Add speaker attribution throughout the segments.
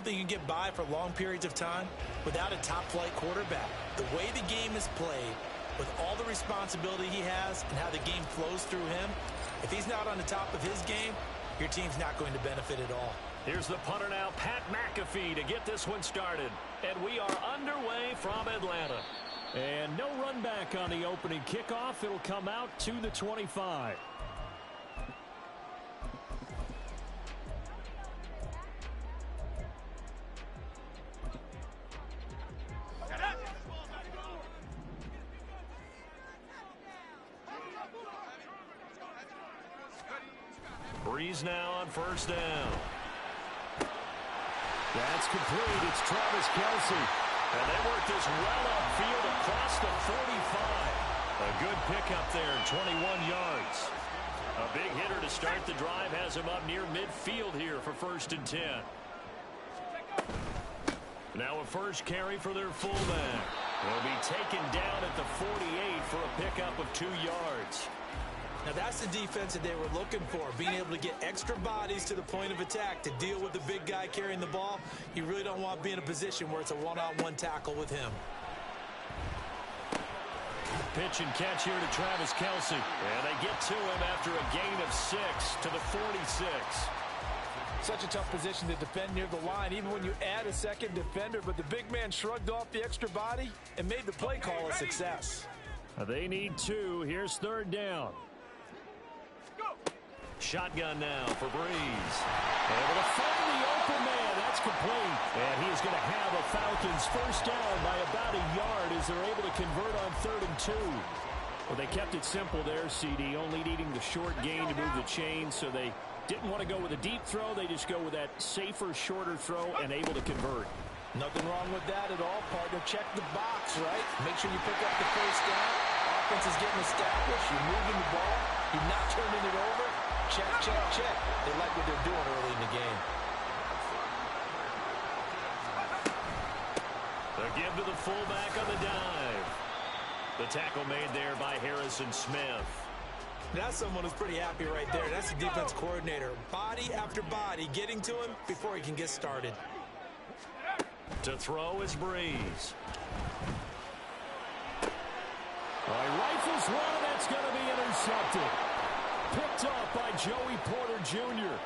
Speaker 1: think you can get by for long periods of time without a top-flight quarterback. The way the game is played, with all the responsibility he has and how the game flows through him, if he's not on the top of his game, your team's not going to benefit at all.
Speaker 2: Here's the punter now, Pat McAfee, to get this one started. And we are underway from Atlanta.
Speaker 3: And no run back on the opening kickoff. It'll come out to the 25.
Speaker 2: Breeze now on first down. That's complete. It's Travis Kelce. And they work this well upfield across the 45. A good pickup there, 21 yards. A big hitter to start the drive has him up near midfield here for 1st and 10. Now a first carry for their fullback. They'll be taken down at the 48 for a pickup of 2 yards.
Speaker 1: Now that's the defense that they were looking for, being able to get extra bodies to the point of attack to deal with the big guy carrying the ball. You really don't want to be in a position where it's a one-on-one tackle with him.
Speaker 2: Pitch and catch here to Travis Kelce. And they get to him after a gain of 6 to the 46.
Speaker 1: Such a tough position to defend near the line, even when you add a second defender, but the big man shrugged off the extra body and made the play call a success.
Speaker 3: They need 2. Here's 3rd down.
Speaker 2: Shotgun now for Breeze. Able to find the open man. That's complete. And he is going to have a Falcons first down by about a yard as they're able to convert on 3rd and 2.
Speaker 3: Well, they kept it simple there, CD, only needing the short gain to move the chain, so they didn't want to go with a deep throw. They just go with that safer, shorter throw and able to convert.
Speaker 1: Nothing wrong with that at all, partner. Check the box, right? Make sure you pick up the first down. Offense is getting established. You're moving the ball. You're not turning it over. Check, check, check. They like what they're doing early in the game.
Speaker 2: The give to the fullback on the dive. The tackle made there by Harrison Smith.
Speaker 1: That's someone who's pretty happy right there. That's the defense coordinator. Body after body getting to him before he can get started.
Speaker 2: To throw is Breeze.
Speaker 3: Rifles one. That's going to be intercepted. Picked up by Joey Porter Jr.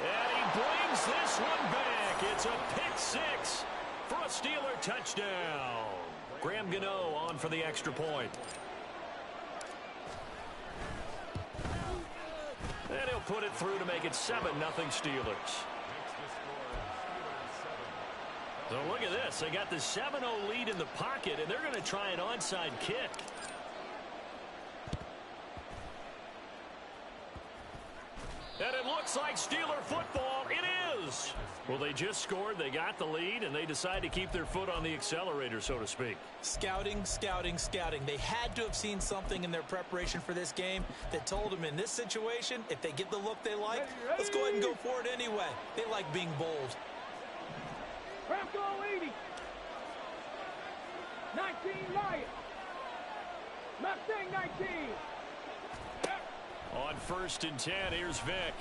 Speaker 2: And he brings this one back. It's a pick 6 for a Steeler touchdown. Graham Gano on for the extra point. And he'll put it through to make it 7-0 Steelers. So look at this. They got the 7-0 lead in the pocket, and they're going to try an onside kick. And it looks like Steeler football. It is. Well, they just scored. They got the lead, and they decide to keep their foot on the accelerator, so to speak.
Speaker 1: Scouting, scouting, scouting. They had to have seen something in their preparation for this game that told them in this situation, if they get the look they like, let's go ahead and go for it anyway. They like being bold.
Speaker 4: Craft all 80. 19 Lions. Mustang 19.
Speaker 2: On 1st and 10, here's Vick.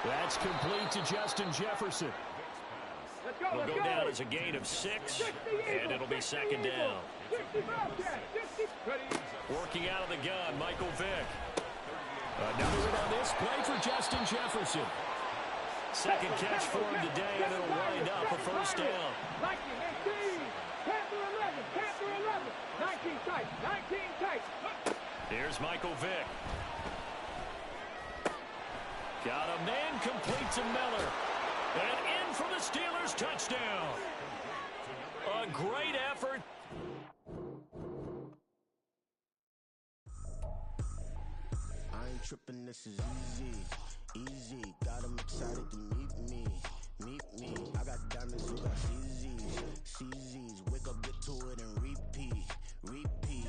Speaker 3: That's complete to Justin Jefferson.
Speaker 2: It'll go down as a gain of 6, and it'll be 2nd down. Working out of the gun, Michael Vick.
Speaker 3: Another hit on this play for Justin Jefferson.
Speaker 2: Second catch for him today, and it'll wind up a first down.
Speaker 4: 19, 18, Panther 11, Panther 11, 19 tight, 19 tight.
Speaker 2: Here's Michael Vick. Got a man complete to Miller. And in for the Steelers touchdown. A great effort.
Speaker 5: I ain't tripping, this is easy. Easy, got them excited to meet me. Meet me, I got diamonds, you got CZs. CZs, wake up, get to it, and repeat. Repeat.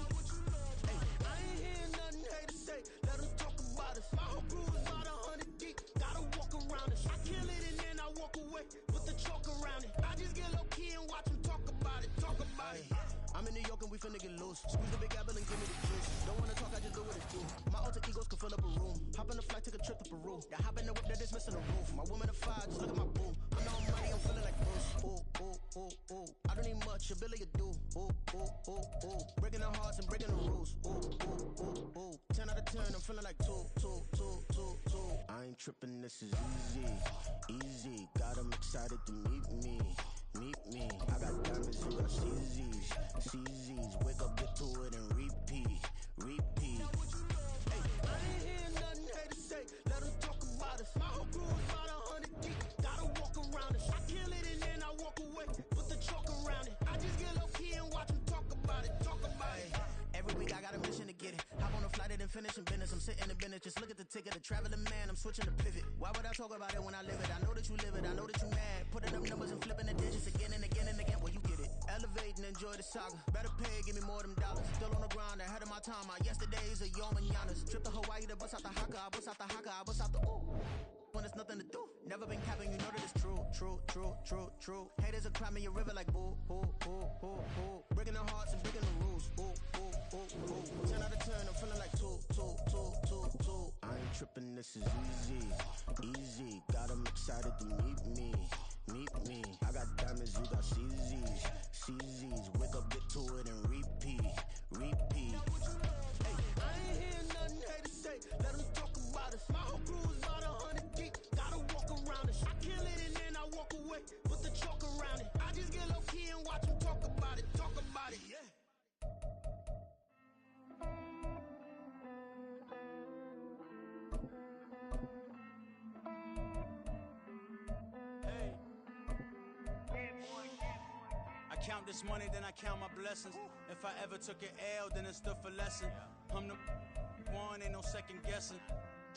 Speaker 5: Hey, I ain't hearing nothing haters say. Let them talk about us. My whole crew is about 100 deep. Gotta walk around us. I kill it and then I walk away with the chalk around it. I just get low key and watch them talk about it. Talk about it. I'm in the New York and we finna get loose. Squeeze the big apple and give me the juice. Don't wanna talk, I just do what it do. My alter egos can fill up a room. Hop on the flight, take a trip to Peru. Yeah, hop in the whip that is missing the roof. My woman a fire, just look at my boo. I know I'm money, I'm feeling like Bruce. Ooh, ooh, ooh, ooh. I don't need much, a billy you do. Ooh, ooh, ooh, ooh. Breaking the hearts and breaking the rules. Ooh, ooh, ooh, ooh. 10 out of 10, I'm feeling like two. I ain't tripping, this is easy. Got 'em excited to meet me. I got diamonds, you got CZs. Wake up, get to it and repeat. Hey, I ain't hear nothing haters say. Let them talk about us. My whole crew is about 100 deep. Gotta walk around it. I kill it and then I walk away. Put the chalk around it. I just get low key and watch them talk about it. Every week I got a mission to get it. Hop on a flight and then finish in business. I'm sitting in business. Just look at the ticket. The traveling man, I'm switching to pivot. Why would I talk about it when I live it? I know that you live it. I know that you mad. Putting up numbers and flipping the digits again and again and again. Well, you get it. Elevate and enjoy the saga. Better pay, give me more of them dollars. Still on the grind, ahead of my time. My yesterdays are your mananas. Trip to Hawaii to bust out the haka. I bust out the haka. I bust out the ooh. When there's nothing to do. Never been capping, you know that it's true. Haters are climbing your river like boo. Breaking their hearts and breaking the rules. Ooh. 10 out of 10, I'm feeling like two. I ain't tripping, this is easy. Got 'em excited to meet me. I got diamonds, you got CZs. Wake up, get to it and repeat. Hey, I ain't hear nothing haters say. Let them talk about us. My whole crew is about 100 deep. Gotta walk around it. I kill it and then I walk away. Put the chalk around it. I just get low key and watch them talk about it. Yeah.
Speaker 6: I count this money, then I count my blessings. If I ever took an L, then it stood for lesson. I'm the one, ain't no second guessing.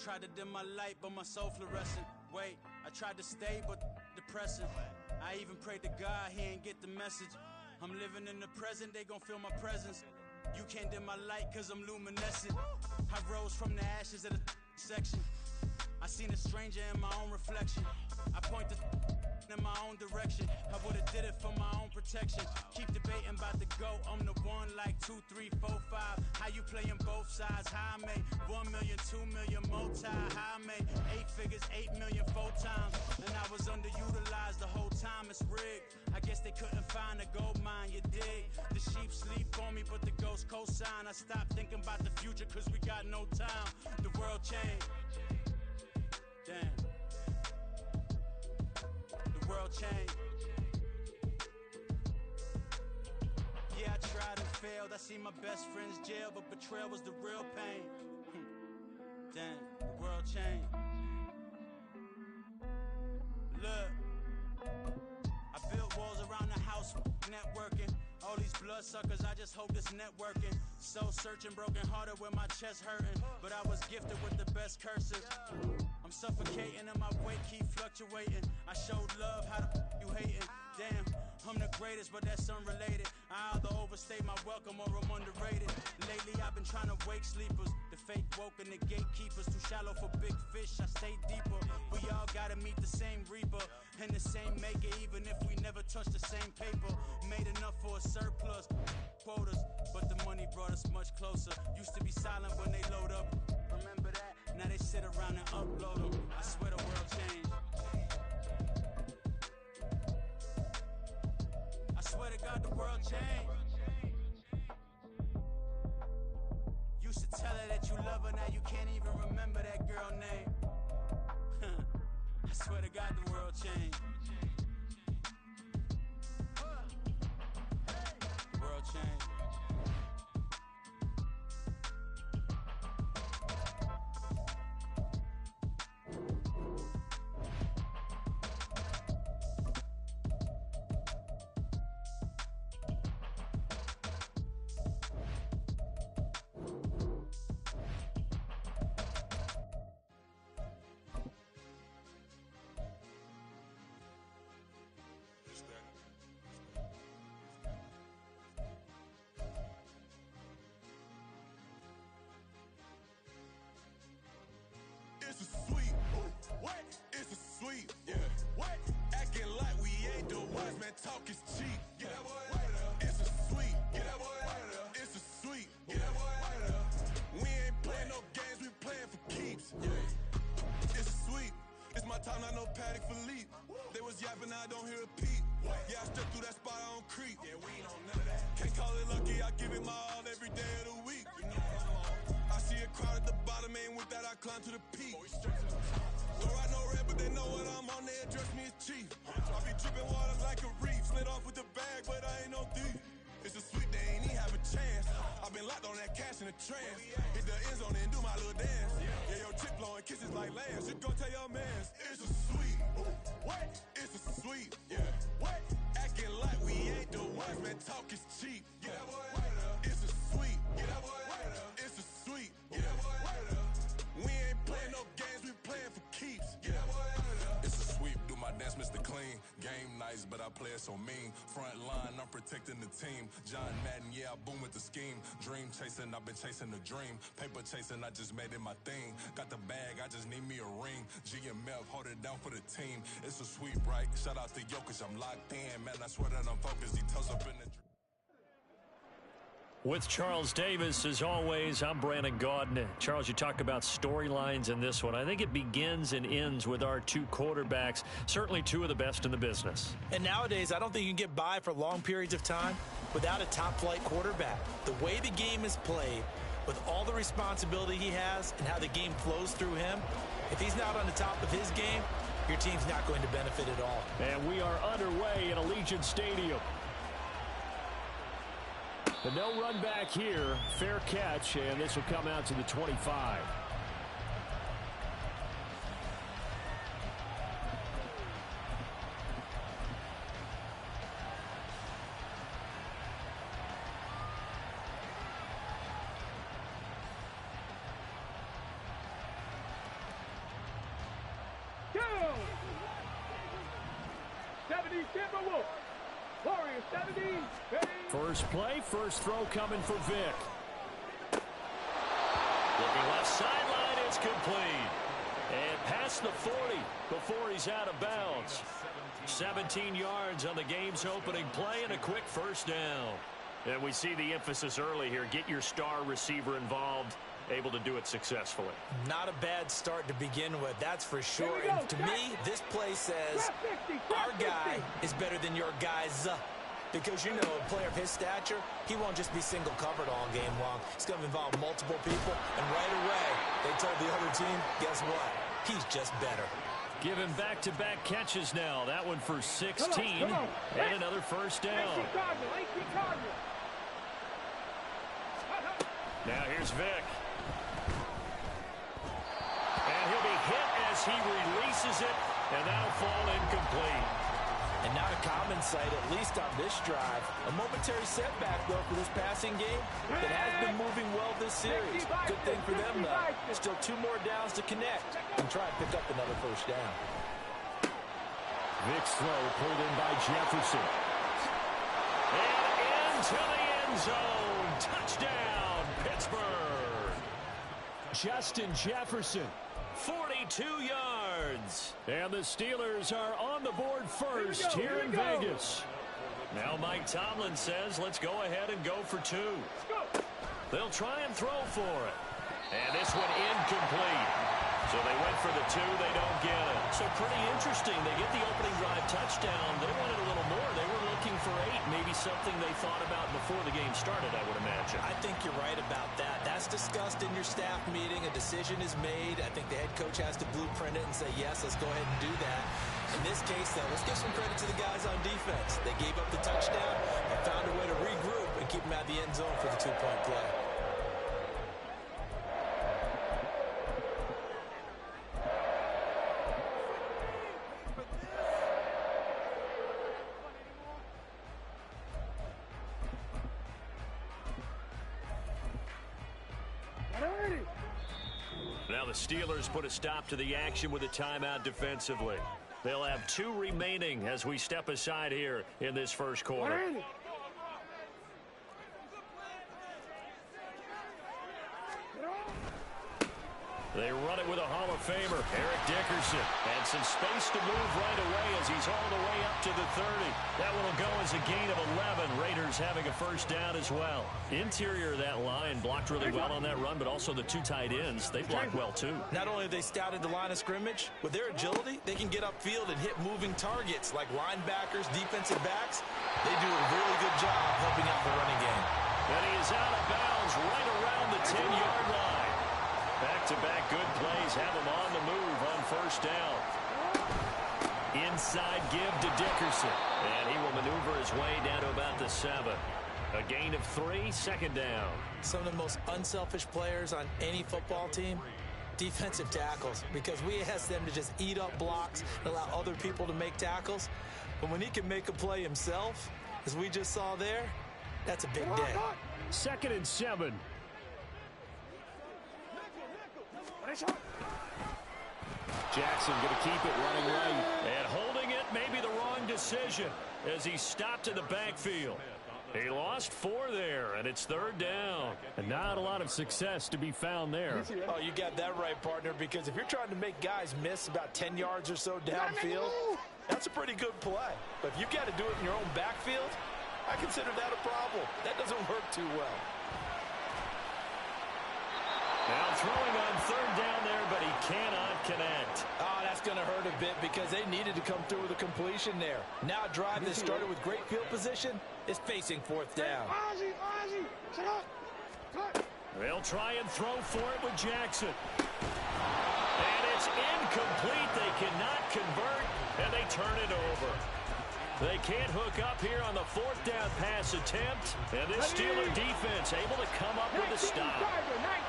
Speaker 6: Tried to dim my light, but my soul fluorescent. Wait, I tried to stay, but depressing. I even prayed to God, he ain't get the message. I'm living in the present, they gon' feel my presence. You can't dim my light, cause I'm luminescent. I rose from the ashes of the section. I seen a stranger in my own reflection. I point the in my own direction. I would've did it for my own protection. Keep debating about the go. I'm the one like 2, 3, 4, 5. How you playing both sides? How I made 1 million, 2 million multi. How I made 8 figures, 8 million 4 times. And I was underutilized the whole time. It's rigged. I guess they couldn't find a gold mine. You dig? The sheep sleep on me, but the ghost cosign. I stopped thinking about the future, cause we got no time. The world changed. Damn. The world changed. Yeah, I tried and failed. I see my best friends jail, but betrayal was the real pain. Damn, the world changed. Look, I built walls around the house, networking. All these bloodsuckers, I just hope this networking. Soul searching, broken hearted with my chest hurting. But I was gifted with the best curses. I'm suffocating and my weight keep fluctuating. I showed love, how the you hating? Damn, I'm the greatest, but that's unrelated. I either overstay my welcome or I'm underrated. Lately I've been trying to wake sleepers. The fake woke and the gatekeepers. Too shallow for big fish, I stay deeper. We all gotta meet the same reaper and the same maker, even if we never touch the same paper. Made enough for a surplus quotas, but the money brought us much closer. Used to be silent when they load up. Remember that? Now they sit around and upload them. I swear the world changed. I swear to God the world changed. Used to tell her that you love her, now you can't even remember that girl name. I swear to God the world changed. The world changed.
Speaker 7: time, not no paddock for leap. They was yapping, I don't hear a peep. Yeah, I stepped through that spot, I don't creep. Yeah, we ain't on none of that. Can't call it lucky, I give it my all every day of the week. You know what I'm on. I see a crowd at the bottom, ain't with that, I climb to the peak. Don't ride no red, but they know what I'm on, they address me as chief. I be dripping water like a reef. Slid off with the bag, but I ain't no thief. It's a sweet, they ain't even have a chance. I've been locked on that cash in a trance. Hit the end zone and do my little dance. Yeah, your chick blowing kisses like lambs. You go tell your mans, it's a sweet. What? It's a sweet. Yeah. What? Acting like we ain't the ones, man, talk is cheap. Get that boy out of there. It's a sweet. Get that boy out of there. It's a sweet. Get that boy out of there. We ain't playing no games, we playing for keeps. Get that boy out of there. It's a sweep, do my dance, Mr. Clean. Game nice, but I play it so mean. Front line, I'm protecting the team. John Madden, yeah, I boom with the scheme. Dream chasing, I've been chasing the dream. Paper chasing, I just made it my thing. Got the bag, I just need me a ring. GMF, hold it down for the team. It's a sweep, right? Shout out to Jokic, I'm locked in. Man, I swear that I'm focused. He tells up in the...
Speaker 3: With Charles Davis, as always, I'm Brandon Gaudin. Charles, you talk about storylines in this one. I think it begins and ends with our two quarterbacks, certainly two of the best in the business.
Speaker 1: And nowadays, I don't think you can get by for long periods of time without a top-flight quarterback. The way the game is played, with all the responsibility he has and how the game flows through him, if he's not on the top of his game, your team's not going to benefit at all.
Speaker 3: And we are underway in Allegiant Stadium. But no run back here. Fair catch, and this will come out to the 25.
Speaker 4: Go! 70 Timberwolves. Warriors 70. Ready?
Speaker 3: First play, first throw coming for Vic.
Speaker 2: Looking left sideline, it's complete. And past the 40 before he's out of bounds. 17 yards on the game's opening play and a quick first down.
Speaker 3: And we see the emphasis early here. Get your star receiver involved. Able to do it successfully.
Speaker 1: Not a bad start to begin with, that's for sure. And to me, this play says our guy is better than your guys. Because, you know, a player of his stature, he won't just be single covered all game long. He's going to involve multiple people. And right away, they told the other team, guess what? He's just better.
Speaker 3: Given back-to-back catches now. That one for 16.
Speaker 4: Come on.
Speaker 3: And another first down. Now here's Vic. And he'll be hit as he releases it, and that'll fall incomplete.
Speaker 1: And not a common sight, at least on this drive. A momentary setback, though, for this passing game that has been moving well this series. Good thing for them, though. Still 2 more downs to connect and try and pick up another first down.
Speaker 3: Vic's throw pulled in by Jefferson. And into the end zone. Touchdown, Pittsburgh. Justin Jefferson. 42 yards. And the Steelers are on the board first here in Vegas. Now Mike Tomlin says, let's go ahead and go for 2. They'll try and throw for it. And this one incomplete. So they went for the 2. They don't get it.
Speaker 2: So pretty interesting. They get the opening drive touchdown. They wanted a little more. They were looking for 8. Maybe something they thought about before the game started, I would imagine.
Speaker 1: I think you're right about that. That's discussed in your staff meeting. A decision is made. I think the head coach has to blueprint it and say, yes, let's go ahead and do that. In this case, though, let's give some credit to the guys on defense. They gave up the touchdown and found a way to regroup and keep them out of the end zone for the 2-point play.
Speaker 3: Now the Steelers put a stop to the action with a timeout defensively. They'll have 2 remaining as we step aside here in this first quarter. They run it with a Hall of Famer, Eric Dickerson. And some space to move right away as he's all the way up to the 30. That one will go as a gain of 11. Raiders having a first down as well. Interior of that line blocked really well on that run, but also the two tight ends, they blocked well too.
Speaker 1: Not only have they scouted the line of scrimmage, with their agility, they can get upfield and hit moving targets like linebackers, defensive backs. They do a really good job helping out the running game.
Speaker 3: And he is out of bounds right around the 10-yard line. Back-to-back good plays have him on the move on first down. Inside give to Dickerson. And he will maneuver his way down to about the 7. A gain of 3, second down.
Speaker 1: Some of the most unselfish players on any football team, defensive tackles, because we ask them to just eat up blocks and allow other people to make tackles. But when he can make a play himself, as we just saw there, that's a big day.
Speaker 3: 2nd and 7. Jackson going to keep it running right. And holding it may be the wrong decision as he stopped in the backfield. He lost 4 there, and it's 3rd down. And not a lot of success to be found there.
Speaker 1: Oh, you got that right, partner, because if you're trying to make guys miss about 10 yards or so downfield, that's a pretty good play. But if you got to do it in your own backfield, I consider that a problem. That doesn't work too well.
Speaker 3: Now throwing on 3rd down there, but he cannot connect.
Speaker 1: Oh, that's going to hurt a bit because they needed to come through with a completion there. Now a drive that started with great field position is facing 4th down.
Speaker 3: They'll try and throw for it with Jackson. And it's incomplete. They cannot convert, and they turn it over. They can't hook up here on the 4th down pass attempt. And this Steeler defense able to come up with a stop.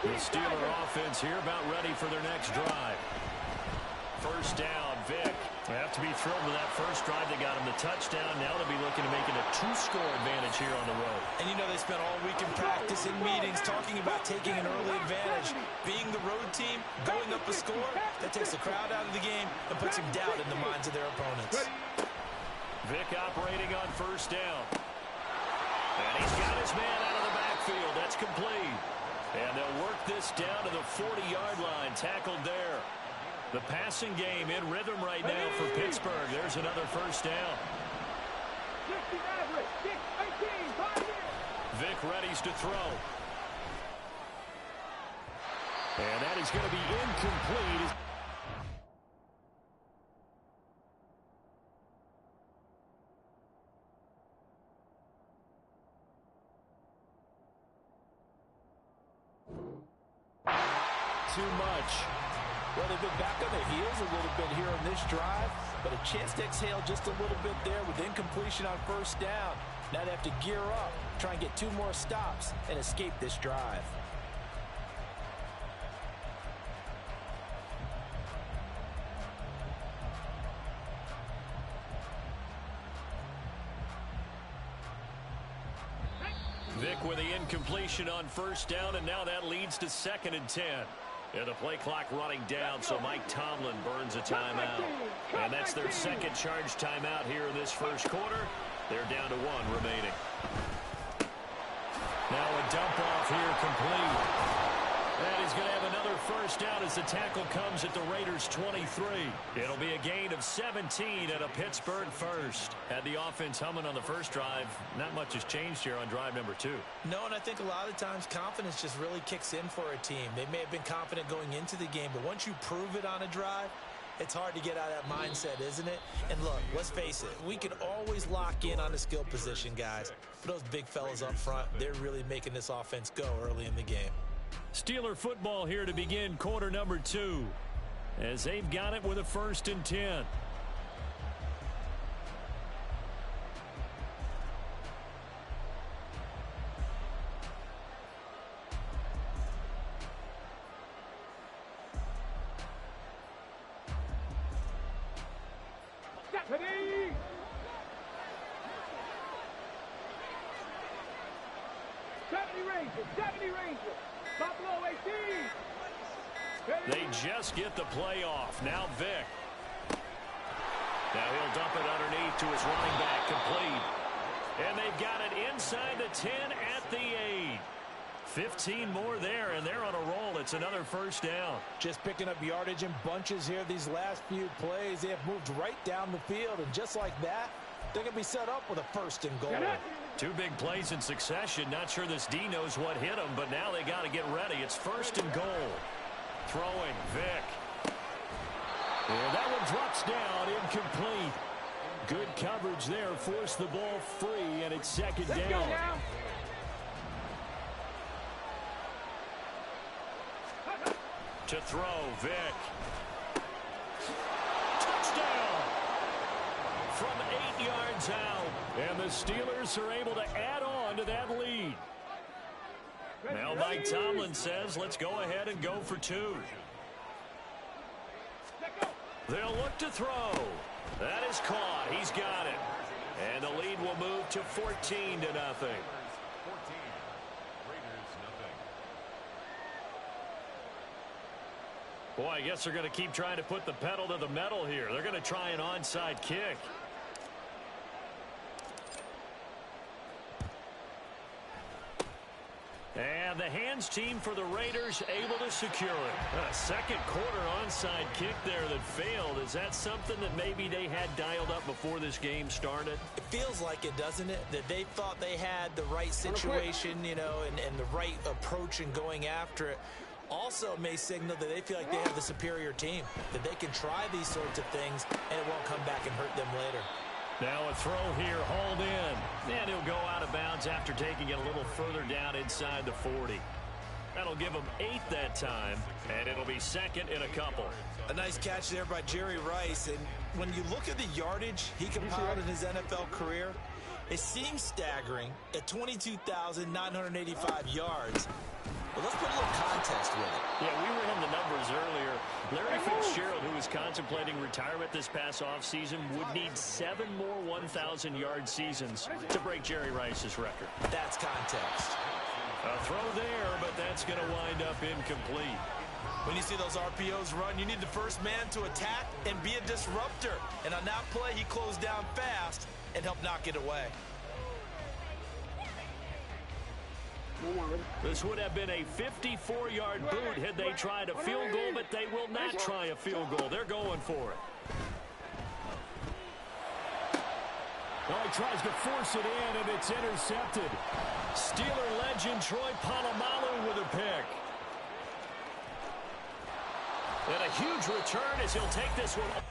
Speaker 3: The Steeler offense here about ready for their next drive. First down, Vic. They have to be thrilled with that first drive. They got him the touchdown. Now they'll be looking to make it a 2-score advantage here on the road.
Speaker 1: And you know they spent all week in practice and meetings talking about taking an early advantage. Being the road team, going up a score, that takes the crowd out of the game and puts some doubt in the minds of their opponents.
Speaker 3: Vic operating on first down. And he's got his man out of the backfield. That's complete. And they'll work this down to the 40-yard line. Tackled there. The passing game in rhythm right now for Pittsburgh. There's another first down. Vic readies to throw. And that is going to be incomplete. Too much.
Speaker 1: Well, they've been back on their heels a little bit here on this drive, but a chance to exhale just a little bit there with incompletion on first down. Now they have to gear up, try and get 2 more stops, and escape this drive.
Speaker 3: Vic with the incompletion on first down, and now that leads to 2nd and 10. And the play clock running down, so Mike Tomlin burns a timeout. And that's their second charge timeout here in this first quarter. They're down to 1 remaining. Now a dump off here complete. And he's going to have another first down as the tackle comes at the Raiders' 23. It'll be a gain of 17 at a Pittsburgh first. Had the offense humming on the first drive. Not much has changed here on drive number 2.
Speaker 1: No, and I think a lot of times confidence just really kicks in for a team. They may have been confident going into the game, but once you prove it on a drive, it's hard to get out of that mindset, isn't it? And look, let's face it, we can always lock in on the skill position, guys. But those big fellas up front, they're really making this offense go early in the game.
Speaker 3: Steeler football here to begin quarter number 2 as they've got it with a 1st and 10.
Speaker 4: Stephanie! 70 Rangers. Buffalo 18.
Speaker 3: They just get the play off. Now Vic. Now he'll dump it underneath to his running back, complete. And they've got it inside the 10 at the 8. 15 more there, and they're on a roll. It's another first down.
Speaker 1: Just picking up yardage in bunches here these last few plays. They have moved right down the field, and just like that, they're going to be set up with a first and goal.
Speaker 3: Two big plays in succession. Not sure this D knows what hit him, but now they got to get ready. It's first and goal. Throwing, Vick. And that one drops down, incomplete. Good coverage there. Forced the ball free, and it's second down. To throw, Vick. Touchdown! From 8 yards out. And the Steelers are able to add on to that lead. Now Mike Tomlin says, let's go ahead and go for 2. They'll look to throw. That is caught. He's got it. And the lead will move to 14-0. Boy, I guess they're going to keep trying to put the pedal to the metal here. They're going to try an onside kick. And the hands team for the Raiders able to secure it. A second quarter onside kick there that failed. Is that something that maybe they had dialed up before this game started?
Speaker 1: It feels like it, doesn't it? That they thought they had the right situation, you know, and the right approach in going after it. Also may signal that they feel like they have the superior team, that they can try these sorts of things and it won't come back and hurt them later.
Speaker 3: Now a throw here, hauled in, and he'll go out of bounds after taking it a little further down inside the 40. That'll give him 8 that time, and it'll be second in a couple.
Speaker 1: A nice catch there by Jerry Rice, and when you look at the yardage he compiled in his NFL career, it seems staggering at 22,985 yards. Well, let's put a little context with it.
Speaker 3: Yeah, we were in the numbers earlier. Larry Fitzgerald, who was contemplating retirement this past offseason, would need 7 more 1,000-yard seasons to break Jerry Rice's record.
Speaker 1: That's context.
Speaker 3: A throw there, but that's going to wind up incomplete.
Speaker 1: When you see those RPOs run, you need the first man to attack and be a disruptor. And on that play, he closed down fast and helped knock it away.
Speaker 3: This would have been a 54-yard boot had they tried a field goal, but they will not try a field goal. They're going for it. Well, he tries to force it in, and it's intercepted. Steeler legend Troy Polamalu with a pick. And a huge return as he'll take this one.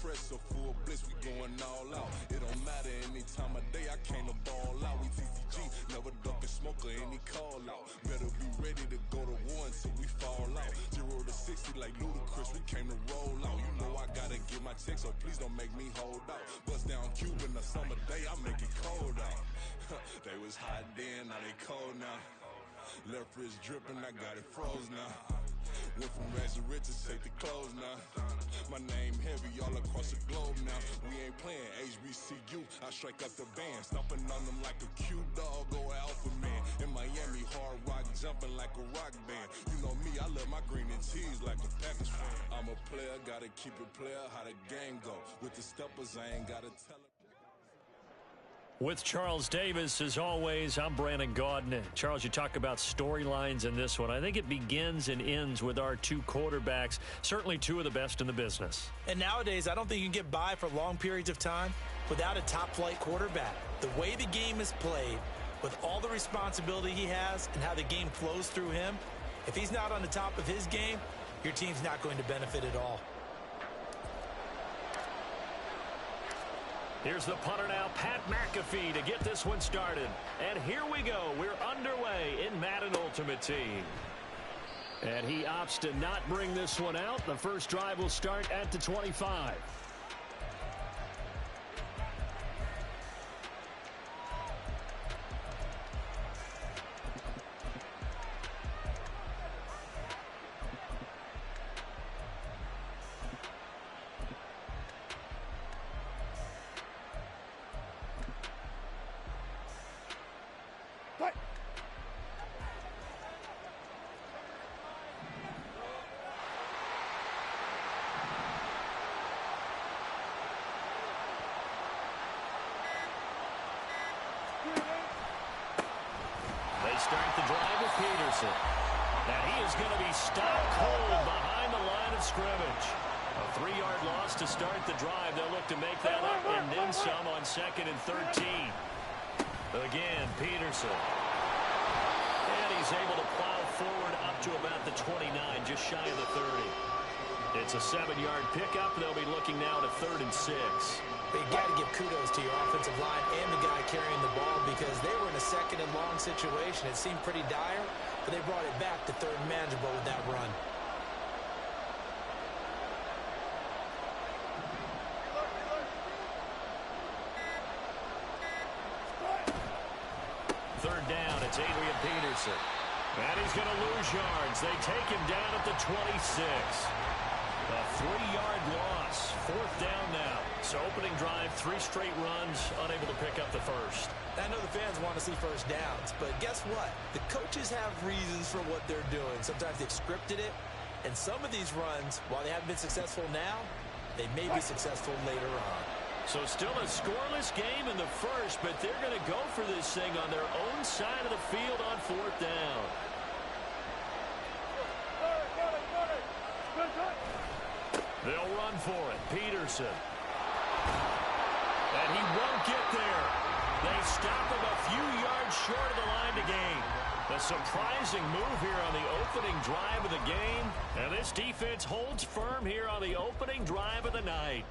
Speaker 7: Press or full blitz, we going all out. It don't matter any time of day, I came to ball out. We TCG, never ducking smoke or any call out. Better be ready to go to war until we fall out. 0 to 60 like Ludacris, we came to roll out. You know I gotta get my check, so please don't make me hold out. Bust down Cuban a summer day, I make it cold out. They was hot then, now they cold now. Left wrist dripping, I got it froze now. Went from rags to riches, take the clothes now. My name heavy all across the globe now. We ain't playing HBCU, I strike up the band. Stomping on them like a cute dog or alpha man. In Miami, hard rock jumping like a rock band. You know me, I love my green and tees like a Packers fan. I'm a player, gotta keep it player, how the game go. With the steppers, I ain't gotta tell it.
Speaker 3: With Charles Davis, as always, I'm Brandon Gaudin. Charles, you talk about storylines in this one. I think it begins and ends with our 2 quarterbacks, certainly 2 of the best in the business.
Speaker 1: And nowadays, I don't think you can get by for long periods of time without a top-flight quarterback. The way the game is played, with all the responsibility he has and how the game flows through him, if he's not on the top of his game, your team's not going to benefit at all.
Speaker 3: Here's the punter now, Pat McAfee, to get this one started. And here we go. We're underway in Madden Ultimate Team. And he opts to not bring this one out. The first drive will start at the 25. Peterson. And he is going to be stopped cold behind the line of scrimmage. A 3-yard loss to start the drive. They'll look to make that up and then some on 2nd and 13. Again, Peterson. And he's able to plow forward up to about the 29, just shy of the 30. It's a 7-yard pickup. They'll be looking now to 3rd and 6.
Speaker 1: But you got to give kudos to your offensive line and the guy carrying the ball because they were in a 2nd and long situation. It seemed pretty dire, but they brought it back to 3rd and manageable with that run.
Speaker 3: Third down, it's Adrian Peterson. And he's going to lose yards. They take him down at the 26. A 3-yard loss. 4th down now. So opening drive, 3 straight runs, unable to pick up the first.
Speaker 1: I know the fans want to see first downs, but guess what? The coaches have reasons for what they're doing. Sometimes they've scripted it, and some of these runs, while they haven't been successful now, they may be successful later on.
Speaker 3: So still a scoreless game in the first, but they're going to go for this thing on their own side of the field on 4th down. They'll run for it. Peterson. And he won't get there. They stop him a few yards short of the line to gain. A surprising move here on the opening drive of the game. And this defense holds firm here on the opening drive of the night.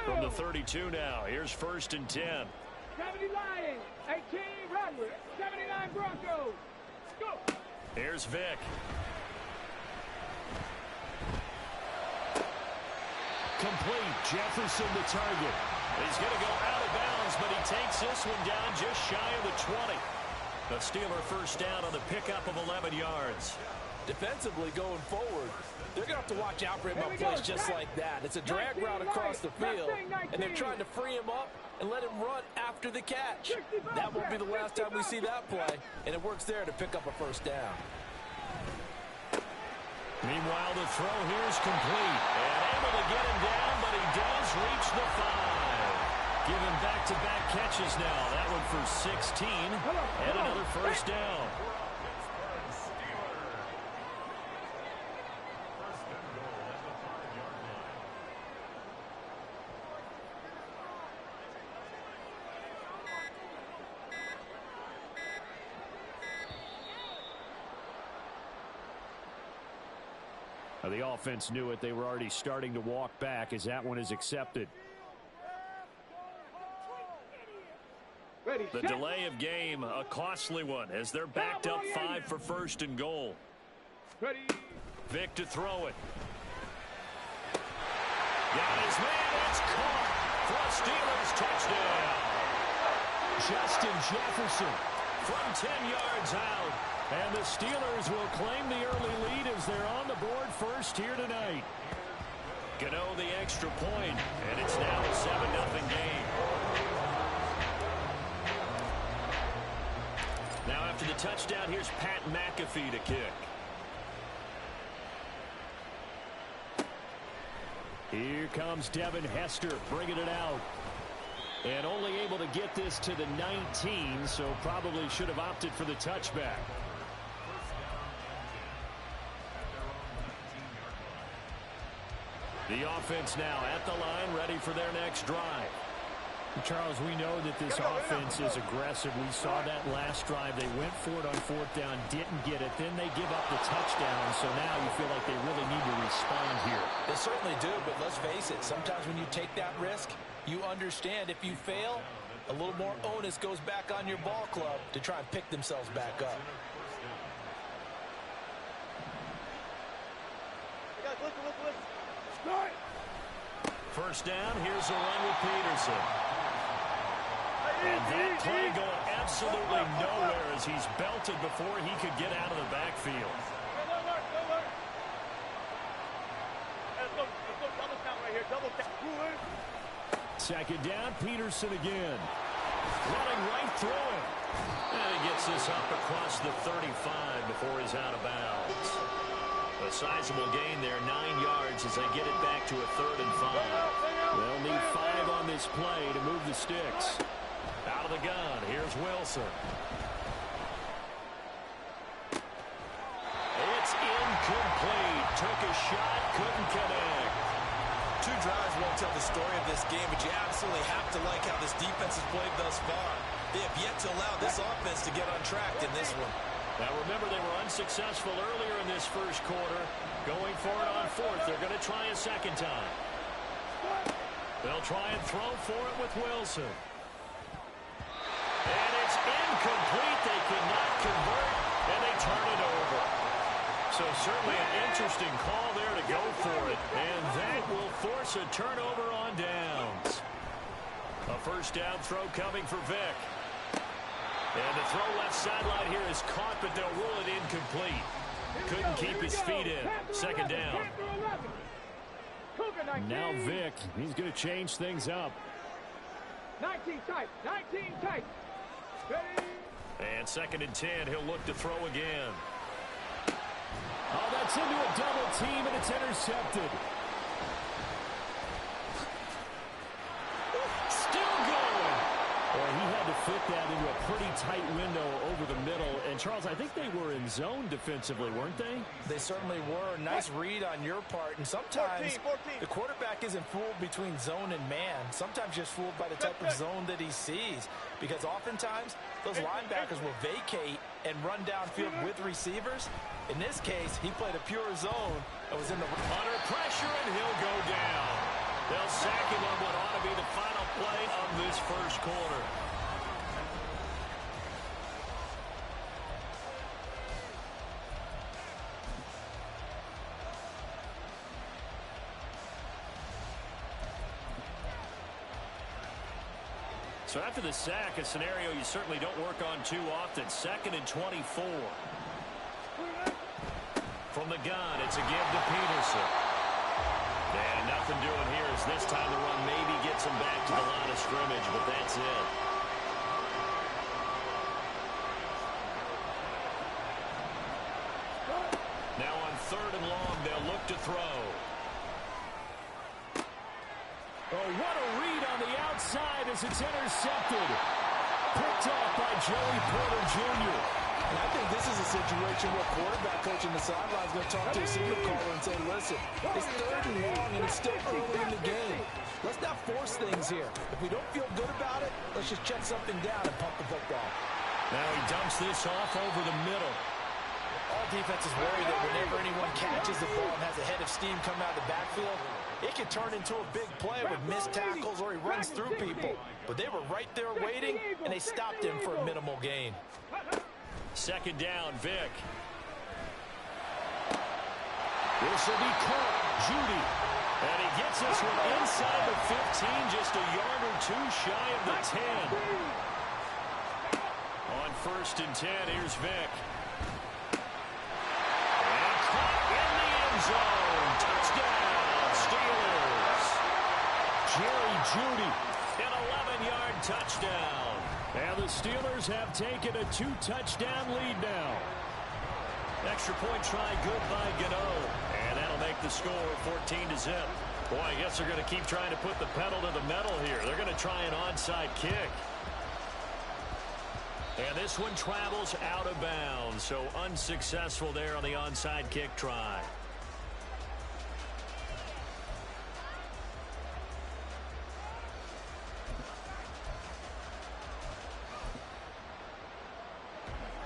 Speaker 3: From the 32 now, here's 1st and 10.
Speaker 4: 70 Lions, 18 Redwood, 79 Broncos. Go!
Speaker 3: Here's Vick. Complete. Jefferson the target. He's going to go out of bounds, but he takes this one down just shy of the 20. The Steeler first down on the pickup of 11 yards.
Speaker 1: Defensively going forward, they're going to have to watch out for him on plays just like that. It's a drag route across the field, and they're trying to free him up and let him run after the catch. That won't be the last time we see that play, and it works there to pick up a first down.
Speaker 3: Meanwhile, the throw here is complete. And able to get him down, but he does reach the 5. Given back-to-back catches now. That one for 16, and another first down. The offense knew it. They were already starting to walk back as that one is accepted. The delay of game, a costly one as they're backed up 5 for 1st and goal. Vick to throw it. Got his man. It's caught for a Steelers touchdown. Justin Jefferson from 10 yards out. And the Steelers will claim the early lead as they're on the board first here tonight. Gano the extra point, and it's now a 7-0 game. Now after the touchdown, here's Pat McAfee to kick. Here comes Devin Hester bringing it out. And only able to get this to the 19, so probably should have opted for the touchback. The offense now at the line, ready for their next drive.
Speaker 8: Charles, we know that this offense is aggressive. We saw that last drive. They went for it on 4th down, didn't get it. Then they give up the touchdown, so now you feel like they really need to respond here.
Speaker 1: They certainly do, but let's face it, sometimes when you take that risk, you understand if you fail, a little more onus goes back on your ball club to try and pick themselves back up.
Speaker 3: First down, here's a run with Peterson. And that play going absolutely nowhere as he's belted before he could get out of the backfield. Second down, Peterson again. Running right through it. And he gets this up across the 35 before he's out of bounds. A sizable gain there, 9 yards as they get it back to a 3rd and 5. They'll need 5 on this play to move the sticks. Out of the gun, here's Wilson. Incomplete. Took a shot, couldn't connect.
Speaker 1: 2 drives won't tell the story of this game, but you absolutely have to like how this defense has played thus far. They have yet to allow this offense to get on track in this one.
Speaker 3: Now remember, they were unsuccessful earlier in this first quarter. Going for it on 4th. They're going to try a second time. They'll try and throw for it with Wilson. And it's incomplete. They cannot convert, and they turn it over. So certainly an interesting call there to go for it. And that will force a turnover on downs. A first down throw coming for Vick. And the throw left sideline here is caught, but they'll rule it incomplete. Couldn't keep his feet in. Second down.
Speaker 8: Now Vick, he's going to change things up.
Speaker 4: 19 tight, 19 tight.
Speaker 3: And 2nd and 10, he'll look to throw again.
Speaker 8: Oh, that's into a double team, and it's intercepted.
Speaker 3: Still going.
Speaker 8: Well, he had to fit that into a pretty tight window over the middle. And, Charles, I think they were in zone defensively, weren't they?
Speaker 1: They certainly were. Nice read on your part. And sometimes
Speaker 4: 14.
Speaker 1: the quarterback isn't fooled between zone and man. Sometimes just fooled by the type of zone that he sees. Because oftentimes, those linebackers will vacate and run downfield with receivers. In this case, he played a pure zone and was in the...
Speaker 3: Under pressure, and he'll go down. They'll sack him on what ought to be the final play of this first quarter. So after the sack, a scenario you certainly don't work on too often. 2nd and 24. From the gun, it's a give to Peterson. And nothing doing here as this time the run maybe gets him back to the line of scrimmage, but that's it. Now on 3rd and long, they'll look to throw.
Speaker 8: Oh, what a read on the outside as it's intercepted. Picked off by Joey Porter Jr.
Speaker 1: And I think this is a situation where quarterback coach in the sideline is going to talk to his signal caller and say, listen, it's 3rd and long and it's still early in the game. Let's not force things here. If we don't feel good about it, let's just check something down and pump the football.
Speaker 3: Now he dumps this off over the middle.
Speaker 1: All defenses worry that whenever anyone catches the ball and has a head of steam come out of the backfield, it can turn into a big play with missed tackles or he runs through people. But they were right there waiting, and they stopped him for a minimal gain.
Speaker 3: 2nd down, Vick.
Speaker 8: This will be caught. Judy.
Speaker 3: And he gets this one inside the 15, just a yard or 2 shy of the 10. On 1st and 10, here's Vick. And caught in the end zone. Touchdown, Steelers.
Speaker 8: Jerry Judy.
Speaker 3: An 11-yard touchdown.
Speaker 8: And the Steelers have taken a 2-touchdown lead now.
Speaker 3: Extra point try good by Gano. And that'll make the score 14-0. Boy, I guess they're going to keep trying to put the pedal to the metal here. They're going to try an onside kick. And this one travels out of bounds. So unsuccessful there on the onside kick try.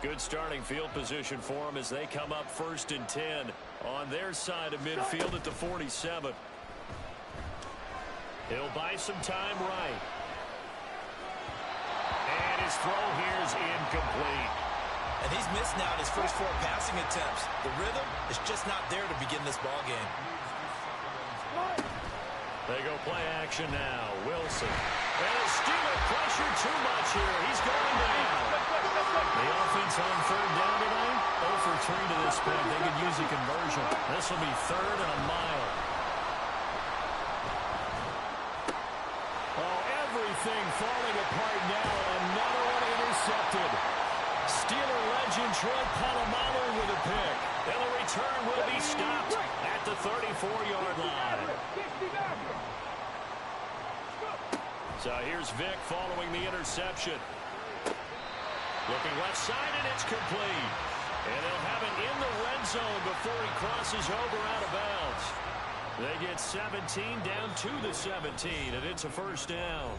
Speaker 3: Good starting field position for them as they come up 1st and 10 on their side of midfield at the 47. He'll buy some time right. And his throw here is incomplete.
Speaker 1: And he's missed now in his first 4 passing attempts. The rhythm is just not there to begin this ball game.
Speaker 3: They go play action now. Wilson. And the Steeler pressure too much here. He's going down. The offense on 3rd down tonight. 0 for 3 to this point. They could use a conversion. This will be 3rd and a mile.
Speaker 8: Oh, everything falling apart now. Another one intercepted.
Speaker 3: Steeler legend Troy Polamalu with a pick. And the return will be stopped at the 34-yard line. So here's Vick following the interception. Looking left side, and it's complete. And they'll have it in the red zone before he crosses over out of bounds. They get 17 down to the 17, and it's a first down.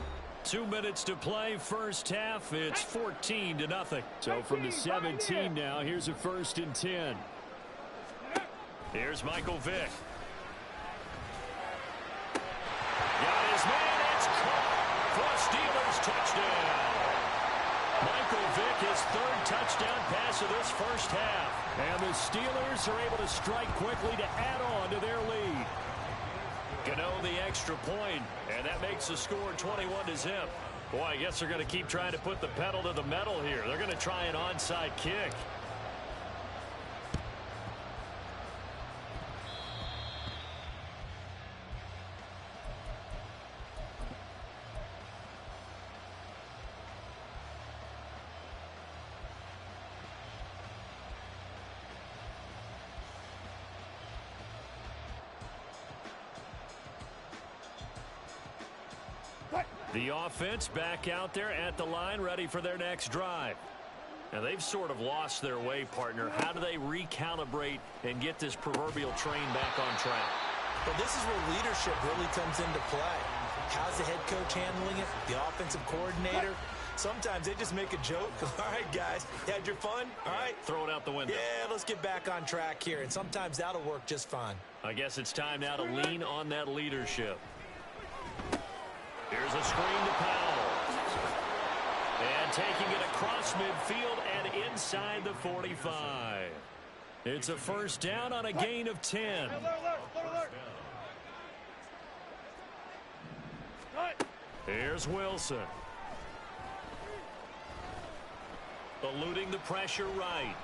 Speaker 3: 2 minutes to play, first half. It's 14-0. So from the 17 now, here's a 1st and 10. Here's Michael Vick. Got his man. It's caught for a Steelers touchdown. Michael Vick, his 3rd touchdown pass of this first half. And the Steelers are able to strike quickly to add on to their lead. Gano the extra point, and that makes the score 21-0. Boy, I guess they're going to keep trying to put the pedal to the metal here. They're going to try an onside kick. The offense back out there at the line, ready for their next drive. Now, they've sort of lost their way, partner. How do they recalibrate and get this proverbial train back on track?
Speaker 1: Well, this is where leadership really comes into play. How's the head coach handling it? The offensive coordinator? Sometimes they just make a joke. All right, guys, you had your fun? All right.
Speaker 3: Throw it out the window.
Speaker 1: Yeah, let's get back on track here. And sometimes that'll work just fine.
Speaker 3: I guess it's time now to lean on that leadership. Here's a screen to Powell. And taking it across midfield and inside the 45. It's a first down on a gain of 10. Here's Wilson. Eluding the pressure right.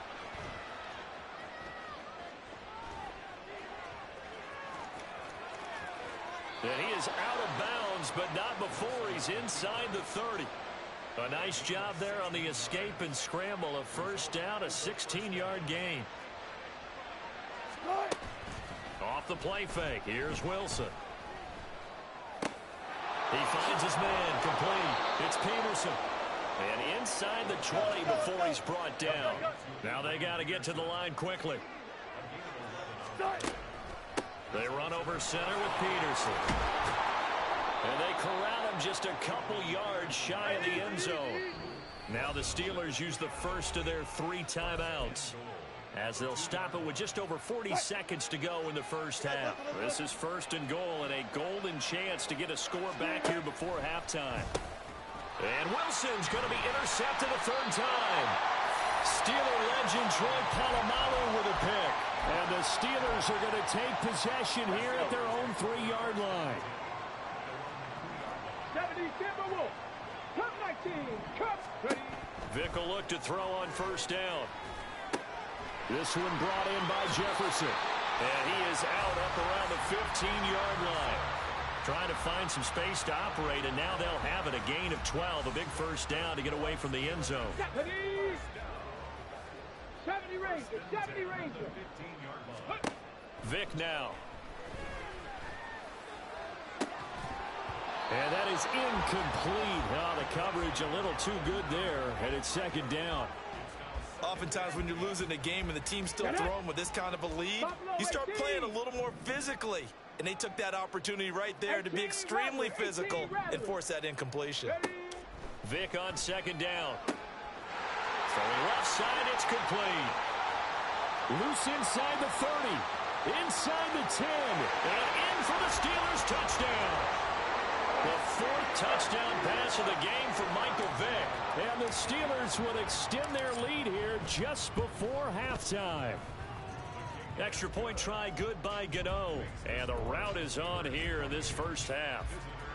Speaker 3: And he is out of bounds, but not before he's inside the 30. A nice job there on the escape and scramble. A first down, a 16-yard gain. Off the play fake. Here's Wilson. He finds his man, complete. It's Peterson. And inside the 20 before he's brought down. Now they got to get to the line quickly. They run over center with Peterson. And they corral him just a couple yards shy of the end zone. Now the Steelers use the first of their 3 timeouts, as they'll stop it with just over 40 seconds to go in the first half. This is 1st and goal and a golden chance to get a score back here before halftime. And Wilson's going to be intercepted a 3rd time. Steeler legend Troy Polamalu with a pick. And the Steelers are going to take possession here at their own 3-yard line.
Speaker 4: 70 Timberwolves. Cup 19. Cup 30.
Speaker 3: Vick will look to throw on first down. This one brought in by Jefferson. And he is out up around the 15-yard line. Trying to find some space to operate, and now they'll have it. A gain of 12. A big first down to get away from the end zone.
Speaker 4: 70 Rangers. 70 Rangers.
Speaker 3: Vick now. And that is incomplete. Oh, the coverage a little too good there, and it's 2nd down.
Speaker 1: Oftentimes when you're losing a game and the team's still throwing with this kind of a lead, you start playing a little more physically. And they took that opportunity right there to be extremely physical and force that incompletion.
Speaker 3: Vick on 2nd down. Throwing left side, it's complete. Loose inside the 30. Inside the 10. And in for the Steelers touchdown. The 4th touchdown pass of the game for Michael Vick. And the Steelers will extend their lead here just before halftime. Extra point try good by Gano. And the route is on here in this first half.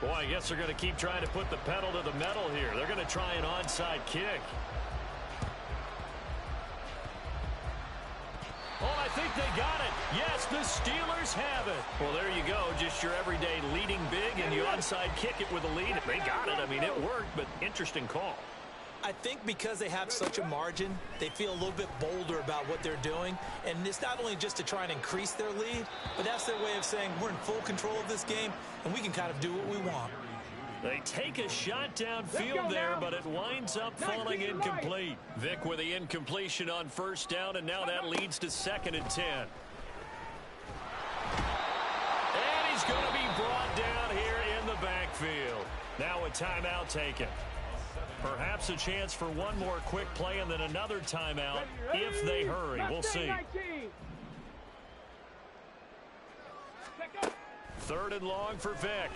Speaker 3: Boy, I guess they're going to keep trying to put the pedal to the metal here. They're going to try an onside kick. Oh, I think they got it. Yes, the Steelers have it. Well, there you go. Just your everyday leading big, and you onside kick it with a lead. They got it. I mean, it worked, but interesting call.
Speaker 1: I think because they have such a margin, they feel a little bit bolder about what they're doing. And it's not only just to try and increase their lead, but that's their way of saying we're in full control of this game, and we can kind of do what we want.
Speaker 3: They take a shot downfield there, but it winds up falling incomplete. Vic with the incompletion on first down, and now that leads to 2nd and 10. And he's going to be brought down here in the backfield. Now a timeout taken. Perhaps a chance for one more quick play and then another timeout if they hurry. We'll see. 3rd and long for Vic.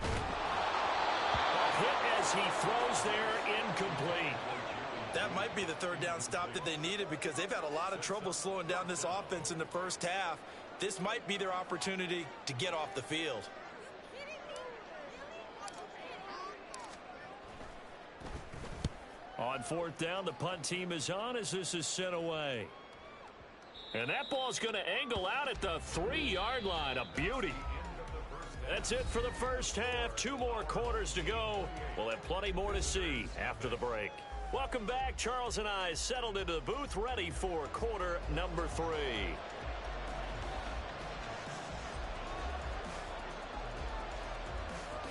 Speaker 3: A hit as he throws there, incomplete.
Speaker 1: That might be the 3rd down stop that they needed because they've had a lot of trouble slowing down this offense in the first half. This might be their opportunity to get off the field.
Speaker 3: On 4th down, the punt team is on as this is sent away. And that ball's going to angle out at the 3-yard line. A beauty. That's it for the first half. 2 more quarters to go. We'll have plenty more to see after the break. Welcome back. Charles and I settled into the booth, ready for quarter number 3.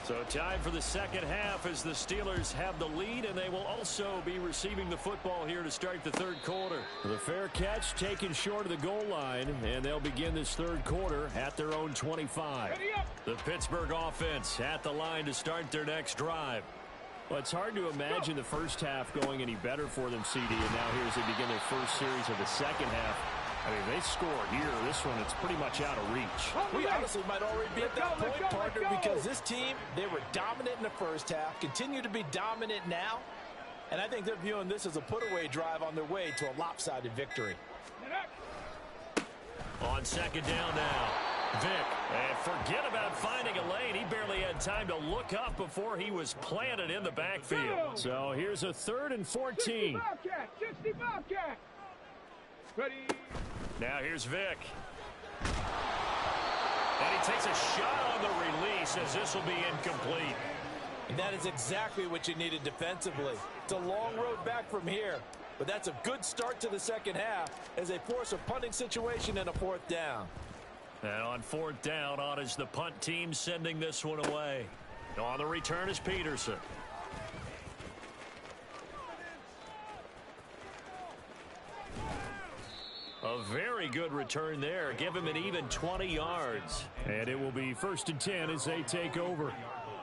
Speaker 3: So time for the second half as the Steelers have the lead, and they will also be receiving the football here to start the 3rd quarter. The fair catch taken short of the goal line, and they'll begin this 3rd quarter at their own 25. The Pittsburgh offense at the line to start their next drive. Well, it's hard to imagine the first half going any better for them, CD, and now here as they begin their first series of the second half. I mean, they score here. This one, it's pretty much out of reach.
Speaker 1: We honestly might already be at that point, partner, because this team, they were dominant in the first half, continue to be dominant now, and I think they're viewing this as a put-away drive on their way to a lopsided victory.
Speaker 3: On 2nd down now, Vic. And forget about finding a lane. He barely had time to look up before he was planted in the backfield. So here's a 3rd and 14.
Speaker 4: 60 Bobcat. Ready.
Speaker 3: Now here's Vic. And he takes a shot on the release as this will be incomplete.
Speaker 1: And that is exactly what you needed defensively. It's a long road back from here, but that's a good start to the second half as they force a punting situation and a 4th down.
Speaker 3: And on 4th down, on is the punt team sending this one away. On the return is Peterson. A very good return there. Give him an even 20 yards. And it will be 1st and 10 as they take over.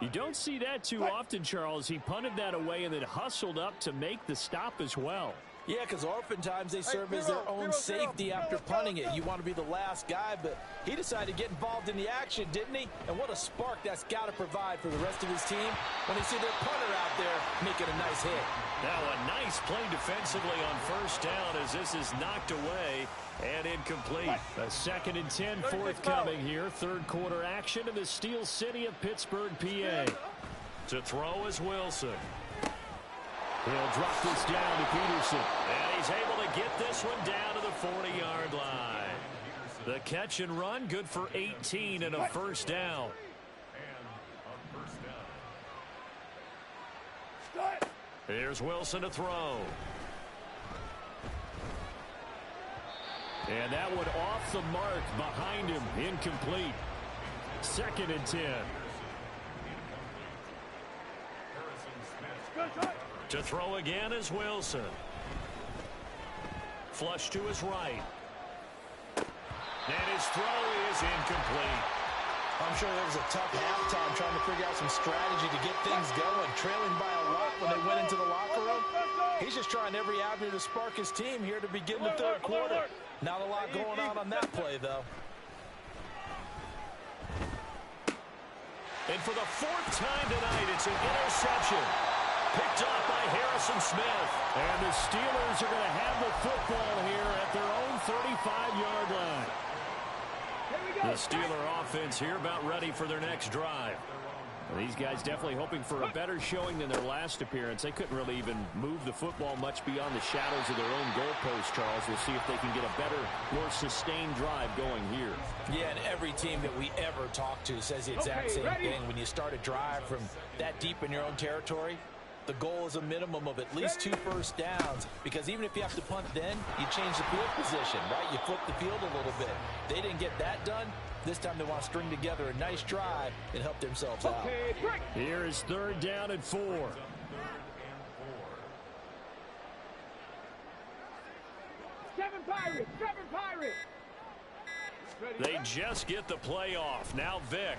Speaker 3: You don't see that too often, Charles. He punted that away and then hustled up to make the stop as well.
Speaker 1: Yeah, because oftentimes they serve as their own safety after punting it. You want to be the last guy, but he decided to get involved in the action, didn't he? And what a spark that's got to provide for the rest of his team when they see their punter out there making a nice hit.
Speaker 3: Now a nice play defensively on 1st down as this is knocked away and incomplete. A 2nd and 10 forthcoming here. 3rd quarter action in the Steel City of Pittsburgh, PA. To throw is Wilson. He'll drop this down to Peterson. And he's able to get this one down to the 40-yard line. The catch and run, good for 18 and a 1st down. Here's Wilson to throw. And that one off the mark behind him, incomplete. 2nd and 10. To throw again is Wilson. Flush to his right. And his throw is incomplete.
Speaker 1: I'm sure there was a tough halftime trying to figure out some strategy to get things going, trailing by a lot when they went into the locker room. He's just trying every avenue to spark his team here to begin the 3rd quarter. Not a lot going on that play, though.
Speaker 3: And for the 4th time tonight, it's an interception. Picked off by Harrison Smith. And the Steelers are going to have the football here at their own 35-yard line. The Steeler offense here about ready for their next drive. Well, these guys definitely hoping for a better showing than their last appearance. They couldn't really even move the football much beyond the shadows of their own goalpost, Charles. We'll see if they can get a better, more sustained drive going here.
Speaker 1: Yeah, and every team that we ever talk to says the exact same thing. When you start a drive from that deep in your own territory, The goal is a minimum of at least 2 first downs, because even if you have to punt then, you change the field position, right? You flip the field a little bit. They didn't get that done. This time they want to string together a nice drive and help themselves out.
Speaker 3: Here is 3rd down and 4.
Speaker 4: 7 Pirates! 7 Pirates!
Speaker 3: They just get the play off. Now Vic.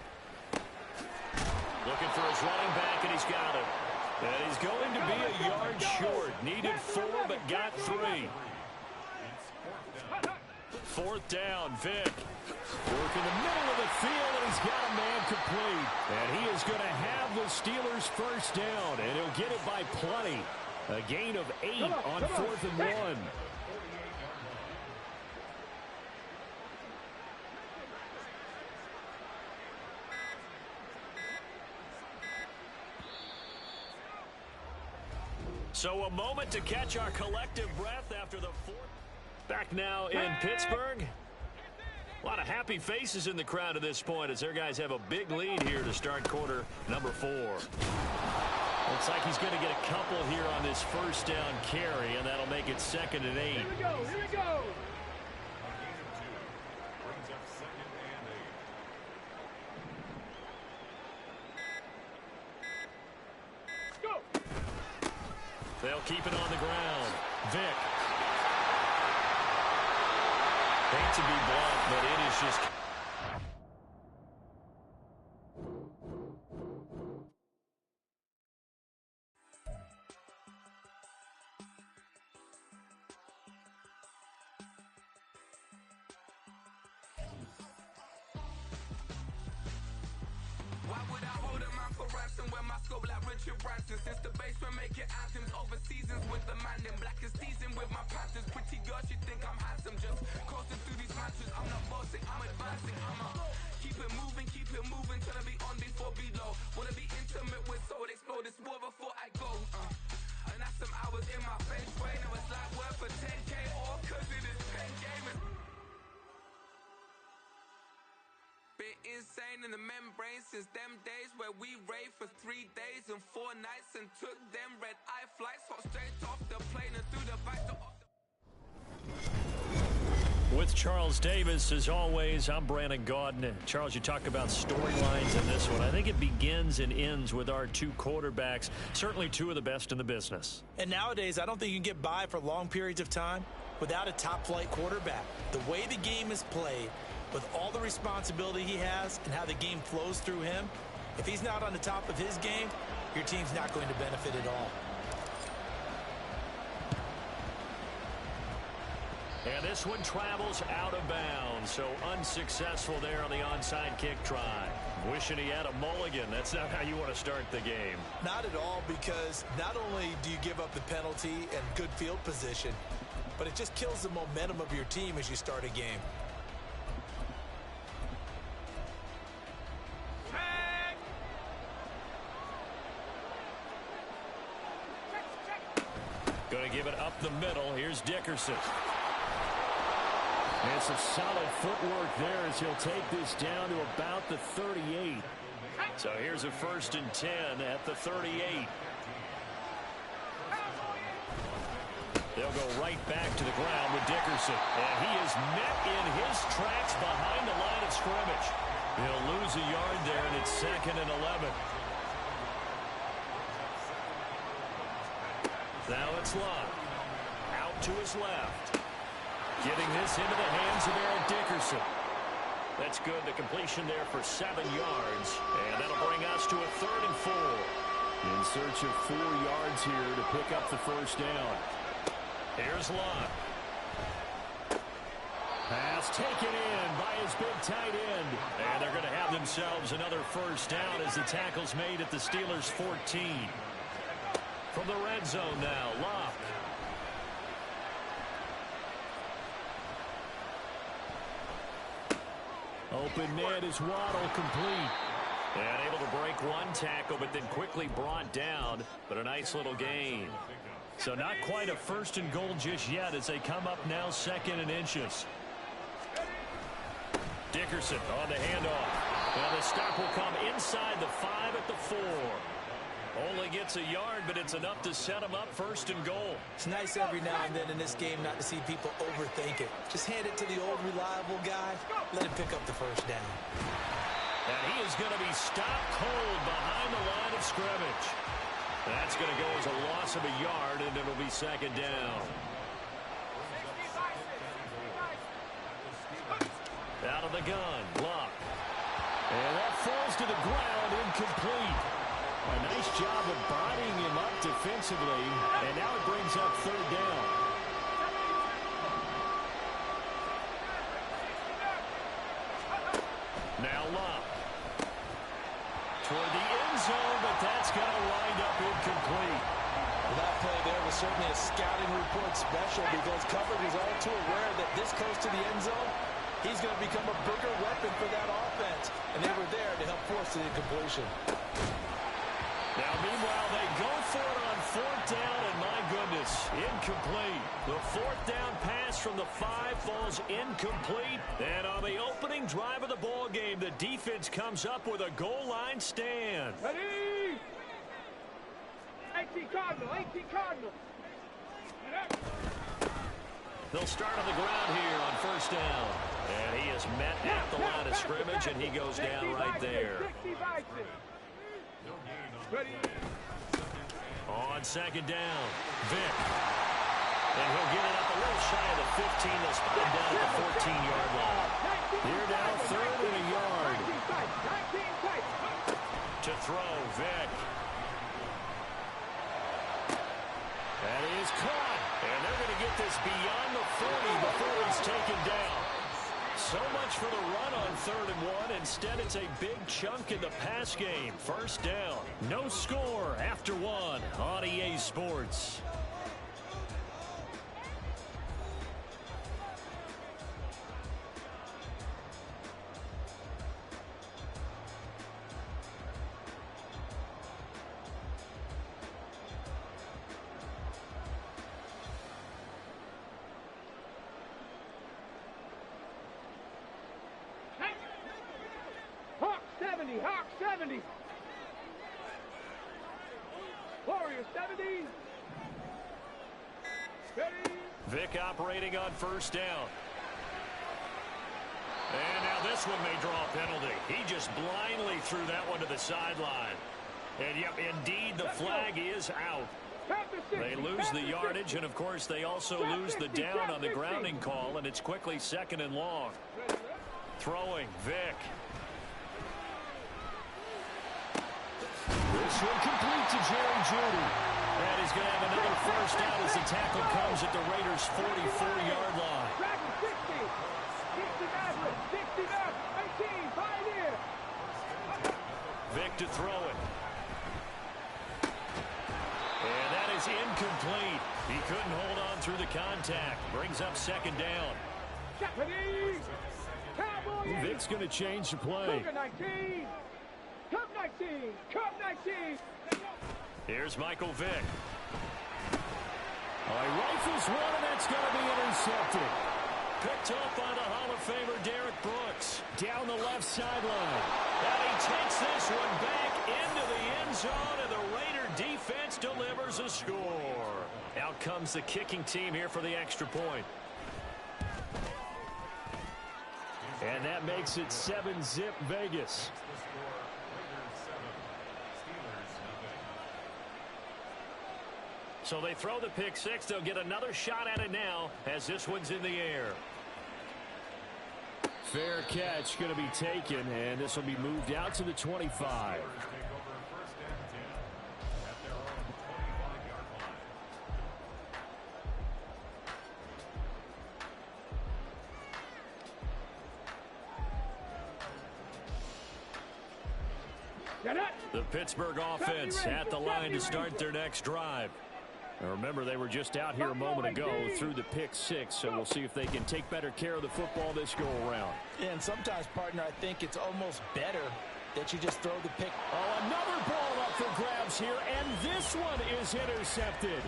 Speaker 3: Looking for his running back, and he's got it. And he's going to be a yard short. Needed 4, but got 3. 4th down, Vic. Working the middle of the field, and he's got a man complete. And he is going to have the Steelers' first down, and he'll get it by plenty. A gain of 8 on 4th and 1. So a moment to catch our collective breath after the 4th. Back now in Pittsburgh. A lot of happy faces in the crowd at this point as their guys have a big lead here to start quarter number 4. Looks like he's going to get a couple here on this first down carry, and that'll make it 2nd and 8.
Speaker 4: Here we go! Here we go!
Speaker 3: They'll keep it on the ground. Vic. Hate to be blunt, but it is just...
Speaker 9: Why would I hold a man for ransom when my scope like Richard Branson? Since the basement making anthems over seasons with the man in black is seasoned with my patterns. Pretty girls, you think I'm handsome, just coasting through these matches. I'm not bossing, I'm advancing. Keep it moving, trying to be on before below. Wanna be intimate with soul, explore this war before I go. And that's some hours in my face, way. Now it's like worth for 10K, all cause it is pen game. Been insane in the membrane since them days where we raved for 3 days and 4 nights and took them red eye flights, hot straight off the plane and through the back door.
Speaker 3: With Charles Davis, as always, I'm Brandon Gaudin. Charles, you talk about storylines in this one. I think it begins and ends with our 2 quarterbacks, certainly 2 of the best in the business.
Speaker 1: And nowadays, I don't think you can get by for long periods of time without a top-flight quarterback. The way the game is played, with all the responsibility he has and how the game flows through him, if he's not on the top of his game, your team's not going to benefit at all.
Speaker 3: And this one travels out of bounds, so unsuccessful there on the onside kick try. Wishing he had a mulligan. That's not how you want to start the game.
Speaker 1: Not at all, because not only do you give up the penalty and good field position, but it just kills the momentum of your team as you start a game.
Speaker 3: Going to give it up the middle. Here's Dickerson. And some solid footwork there as he'll take this down to about the 38. So here's a 1st and 10 at the 38. They'll go right back to the ground with Dickerson. And he is met in his tracks behind the line of scrimmage. He'll lose a yard there, and it's 2nd and 11. Now it's Love. Out to his left. Getting this into the hands of Eric Dickerson. That's good. The completion there for 7 yards. And that'll bring us to a 3rd and 4. In search of 4 yards here to pick up the first down. Here's Love. Pass taken in by his big tight end. And they're going to have themselves another first down as the tackle's made at the Steelers' 14. From the red zone now, Love. Open man is Waddle, complete. And able to break 1 tackle, but then quickly brought down. But a nice little gain. So not quite a 1st and goal just yet as they come up now 2nd and inches. Dickerson on the handoff. Now the stop will come inside the 5 at the 4. Only gets a yard, but it's enough to set him up 1st and goal.
Speaker 1: It's nice every now and then in this game not to see people overthink it. Just hand it to the old reliable guy. Let him pick up the 1st down.
Speaker 3: And he is going to be stopped cold behind the line of scrimmage. That's going to go as a loss of a yard, and it'll be 2nd down. Out of the gun, Luck. And that falls to the ground, incomplete. A nice job of bodying him up defensively, and now it brings up 3rd down. Now Luck. Toward the end zone, but that's going to wind up incomplete.
Speaker 1: Well, that play there was certainly a scouting report special because coverage was all too aware that this close to the end zone, he's going to become a bigger weapon for that offense. And they were there to help force the incompletion.
Speaker 3: Now, meanwhile, they go for it on 4th down, and my goodness, incomplete. The 4th down pass from the 5 falls incomplete. And on the opening drive of the ball game, the defense comes up with a goal line stand.
Speaker 4: Ready? 18 Cardinal, 18 Cardinal.
Speaker 3: They'll start on the ground here on 1st down. And he is met at the line of scrimmage, and he goes down right there. On 2nd down, Vick. And he'll get it up a little shy of the 15. They'll spot him down at the 14-yard line. Here now, 3rd and a yard. To throw, Vick. That is caught. And they're going to get this beyond the 40 before he's taken down. So much for the run on 3rd and 1. Instead, it's a big chunk in the pass game. 1st down. No score after 1 on EA Sports.
Speaker 4: Hawk 70. Warrior 70. Ready.
Speaker 3: Vick operating on 1st down. And now this one may draw a penalty. He just blindly threw that one to the sideline. And yep, indeed, the flag is out. They lose the yardage, and of course, they also lose the down on the grounding call, and it's quickly 2nd and long. Throwing, Vick. This one complete to Jerry Jeudy. And he's going to have another 1st down as the tackle comes at the Raiders' 44-yard line.
Speaker 4: 60, 18,
Speaker 3: Vick to throw it. And that is incomplete. He couldn't hold on through the contact. Brings up 2nd down. Vick's going to change the play.
Speaker 4: Cup 19! Cup 19!
Speaker 3: Here's Michael Vick. He rifles one, and that's going to be intercepted. Picked up by the Hall of Famer Derek Brooks. Down the left sideline. And he takes this one back into the end zone, and the Raider defense delivers a score. Out comes the kicking team here for the extra point. And that makes it 7-zip Vegas. So they throw the pick 6. They'll get another shot at it now as this one's in the air. Fair catch going to be taken, and this will be moved out to the 25. The Pittsburgh offense at the line to start their next drive. Now remember, they were just out here a moment ago through the pick 6, so we'll see if they can take better care of the football this go-around.
Speaker 1: Yeah, and sometimes, partner, I think it's almost better that you just throw the pick.
Speaker 3: Oh, another ball up for grabs here, and this one is intercepted.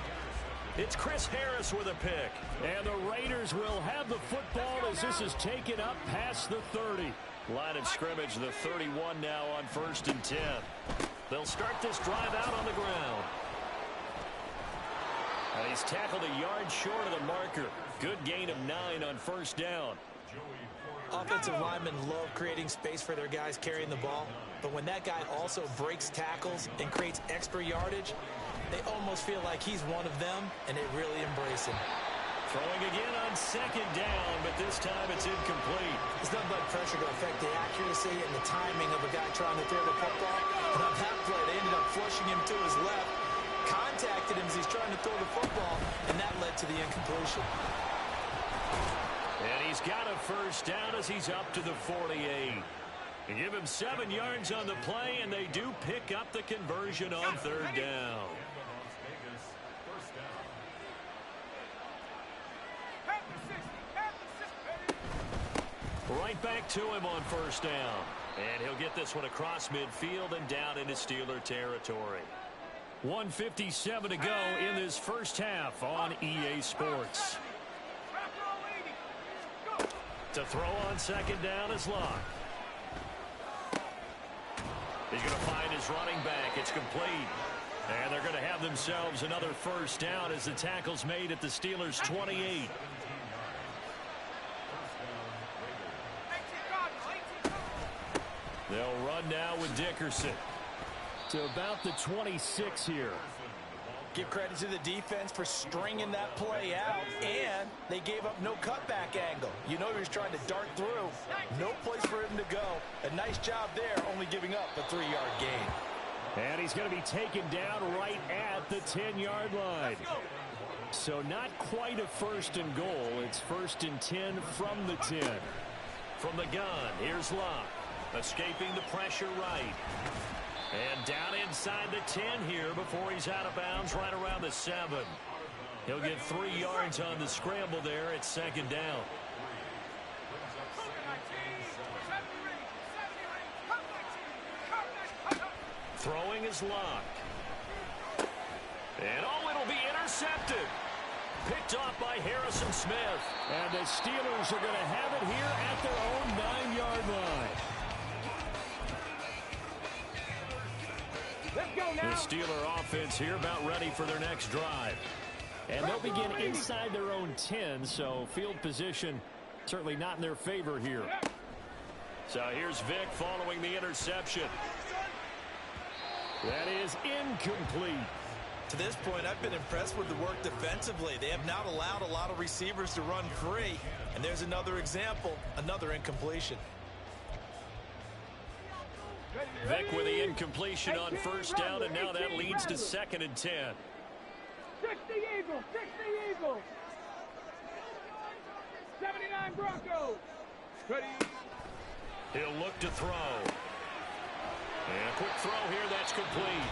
Speaker 3: It's Chris Harris with a pick. And the Raiders will have the football as this is taken up past the 30. Line of scrimmage, the 31 now on 1st and 10. They'll start this drive out on the ground. And he's tackled a yard short of the marker. Good gain of 9 on first down.
Speaker 1: Offensive linemen love creating space for their guys carrying the ball, but when that guy also breaks tackles and creates extra yardage, they almost feel like he's one of them, and they really embrace him.
Speaker 3: Throwing again on second down, but this time it's incomplete.
Speaker 1: It's nothing like pressure to affect the accuracy and the timing of a guy trying to throw the football. And on that play, they ended up flushing him to his left, contacted him as he's trying to throw the football, and that led to the incompletion.
Speaker 3: And he's got a first down as he's up to the 48. They give him 7 yards on the play, and they do pick up the conversion on third down. Right back to him on first down. And he'll get this one across midfield and down into Steeler territory. 1:57 to go in this first half on EA Sports. To throw on second down is Locke. He's going to find his running back. It's complete. And they're going to have themselves another first down as the tackle's made at the Steelers' 28. They'll run now with Dickerson to about the 26 here.
Speaker 1: Give credit to the defense for stringing that play out, and they gave up no cutback angle. You know he was trying to dart through. No place for him to go. A nice job there, only giving up a 3-yard gain.
Speaker 3: And he's going to be taken down right at the 10-yard line. So not quite a first and goal. It's first and 10 from the 10. From the gun, here's Locke. Escaping the pressure right. And down inside the 10 here before he's out of bounds right around the 7. He'll get 3 yards on the scramble there at second down. Throwing is Locke. And oh, it'll be intercepted. Picked off by Harrison Smith. And the Steelers are going to have it here at their own 9-yard line. The Steeler offense here about ready for their next drive. And they'll begin inside their own 10, so field position certainly not in their favor here. So here's Vic following the interception. That is incomplete.
Speaker 1: To this point, I've been impressed with the work defensively. They have not allowed a lot of receivers to run free. And there's another example, another incompletion.
Speaker 3: Vic with the incompletion on first down, and now that leads to second and 10.
Speaker 4: 60 Eagles, 60 Eagles. 79 Broncos. Ready.
Speaker 3: He'll look to throw. And a quick throw here, that's complete.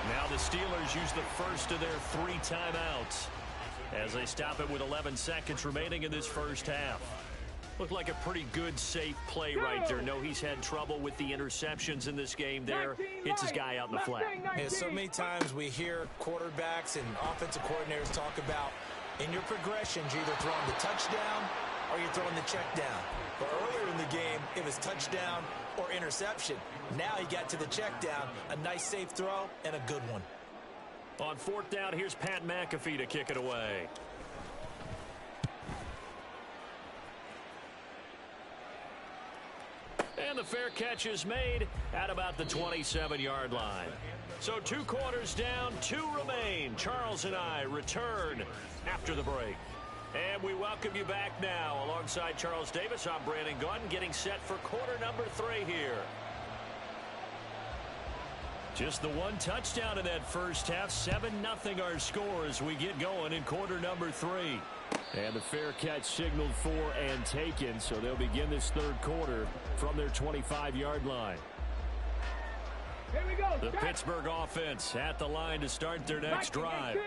Speaker 3: Now the Steelers use the first of their 3 timeouts as they stop it with 11 seconds remaining in this first half. Looked like a pretty good, safe play right there. No, he's had trouble with the interceptions in this game there. Hits his guy out in the flat.
Speaker 1: Yeah, so many times we hear quarterbacks and offensive coordinators talk about in your progressions, you're either throwing the touchdown or you're throwing the check down. But earlier in the game, it was touchdown or interception. Now he got to the check down, a nice safe throw, and a good one.
Speaker 3: On fourth down, here's Pat McAfee to kick it away. And the fair catch is made at about the 27-yard line. So 2 quarters down, 2 remain. Charles and I return after the break. And we welcome you back now. Alongside Charles Davis, I'm Brandon Gunn, getting set for quarter number 3 here. Just the 1 touchdown in that first half. 7-0 our score as we get going in quarter number 3. And the fair catch signaled for and taken, so they'll begin this third quarter from their 25-yard line.
Speaker 4: Here we go.
Speaker 3: The Pittsburgh offense at the line to start their next drive.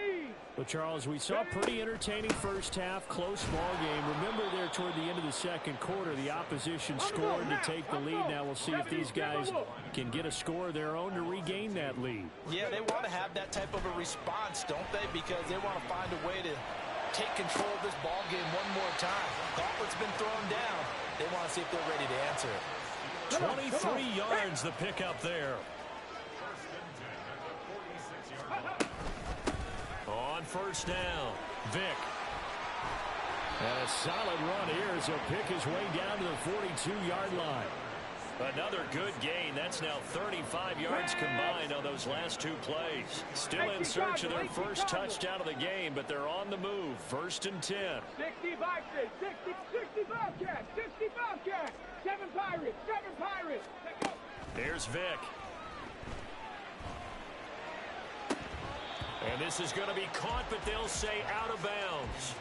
Speaker 3: Well, Charles, we saw a pretty entertaining first half, close ball game. Remember there toward the end of the second quarter, the opposition scored to take the lead. Now we'll see if these guys can get a score of their own to regain that lead.
Speaker 1: Yeah, they want to have that type of a response, don't they? Because they want to find a way to take control of this ball game one more time. Gauntlet's been thrown down. They want to see if they're ready to answer it.
Speaker 3: 23 yards the pickup there. first down. Vick. And a solid run here as he'll pick his way down to the 42-yard line. Another good gain. That's now 35 yards combined on those last two plays. Still in search of their first touchdown of the game, but they're on the move. 1st and 10.
Speaker 4: 65 Bobcats, 60 Bobcats, 7 Pirates.
Speaker 3: Here's Vick. And this is going to be caught, but they'll say out of bounds.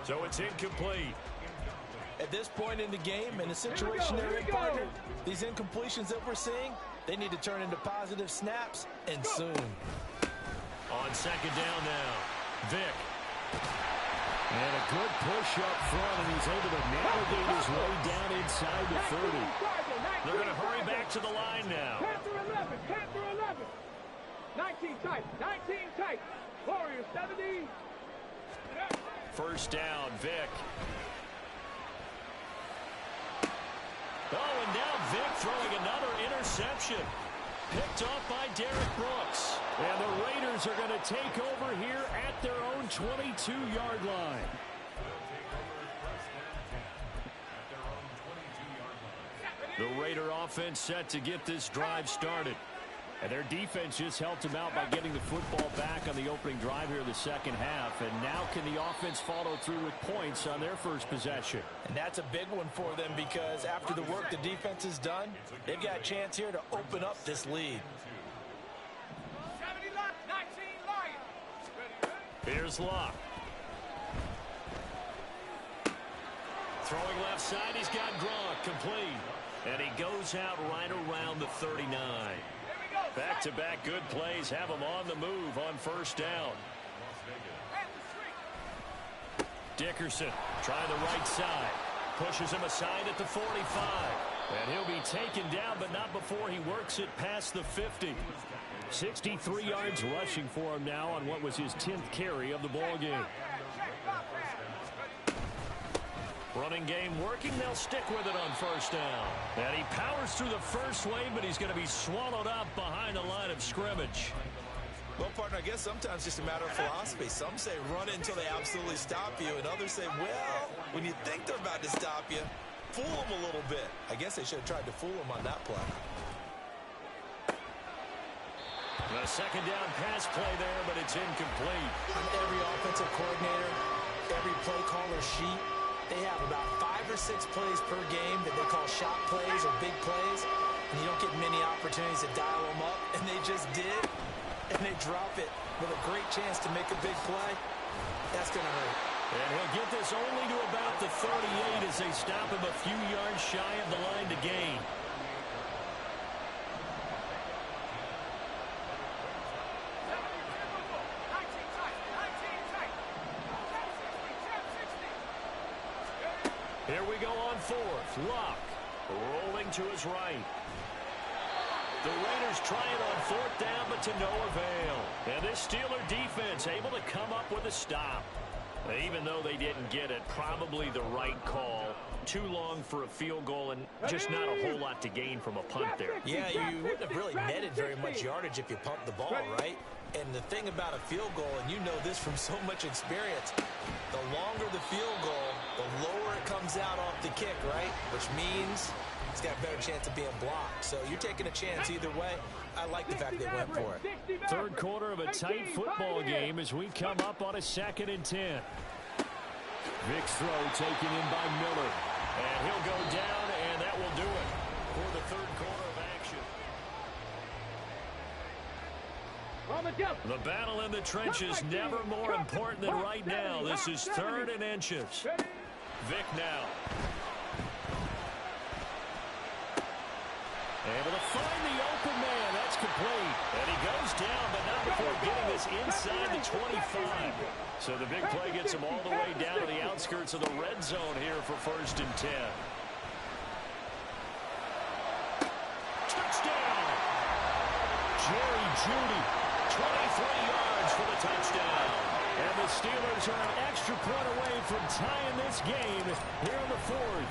Speaker 3: So it's incomplete.
Speaker 1: At this point in the game, in the situation they're in, partner, these incompletions that we're seeing, they need to turn into positive snaps, and soon.
Speaker 3: On 2nd down now, Vick. And a good push up front, and he's able to navigate his way down inside the 30. They're going to hurry back to the line now.
Speaker 4: Panther 11. 19 tight. Warriors 70.
Speaker 3: 1st down, Vick. Oh, and now Vick throwing another interception. Picked off by Derek Brooks. And the Raiders are going to take over here at their own 22-yard line. The Raider offense set to get this drive started. And their defense just helped them out by getting the football back on the opening drive here in the second half. And now can the offense follow through with points on their first possession?
Speaker 1: And that's a big one for them because after the work the defense has done, they've got a chance here to open up this lead.
Speaker 4: 19 Lions.
Speaker 3: Here's Locke. Throwing left side, he's got Gronk complete. And he goes out right around the 39. Back-to-back good plays have him on the move on 1st down. Dickerson trying the right side. Pushes him aside at the 45. And he'll be taken down, but not before he works it past the 50. 63 yards rushing for him now on what was his 10th carry of the ballgame. Running game working. They'll stick with it on 1st down. And he powers through the first wave, but he's going to be swallowed up behind the line of scrimmage.
Speaker 1: Well, partner, I guess sometimes it's just a matter of philosophy. Some say run until they absolutely stop you, and others say, well, when you think they're about to stop you, fool them a little bit. I guess they should have tried to fool them on that play.
Speaker 3: A 2nd down pass play there, but it's incomplete.
Speaker 1: On every offensive coordinator, every play caller sheet, they have about 5 or 6 plays per game that they call shot plays or big plays, and you don't get many opportunities to dial them up, and they just did, and they drop it with a great chance to make a big play. That's going to hurt.
Speaker 3: And he'll get this only to about the 38 as they stop him a few yards shy of the line to gain. Here we go on 4th. Locke rolling to his right. The Raiders try it on 4th down, but to no avail. And this Steeler defense able to come up with a stop. Even though they didn't get it, probably the right call. Too long for a field goal and just not a whole lot to gain from a punt there.
Speaker 1: Yeah, you wouldn't have really netted very much yardage if you pumped the ball, right? And the thing about a field goal, and you know this from so much experience, the longer the field goal, the lower it comes out off the kick, right? Which means it's got a better chance of being blocked. So you're taking a chance either way. I like the fact they went for it.
Speaker 3: 3rd quarter of a tight football game as we come up on a 2nd and 10. Vick's throw taken in by Miller. And he'll go down, and that will do it for the 3rd quarter of action. The battle in the trenches never more important than right now. This is 3rd and inches. Vick now. Able to find the open man. That's complete. And he goes down, but not before getting this inside the 25. So the big play gets him all the way down to the outskirts of the red zone here for 1st and 10. Touchdown! Jerry Jeudy, 23 yards for the touchdown. And the Steelers are an extra point away from tying this game here in the 4th.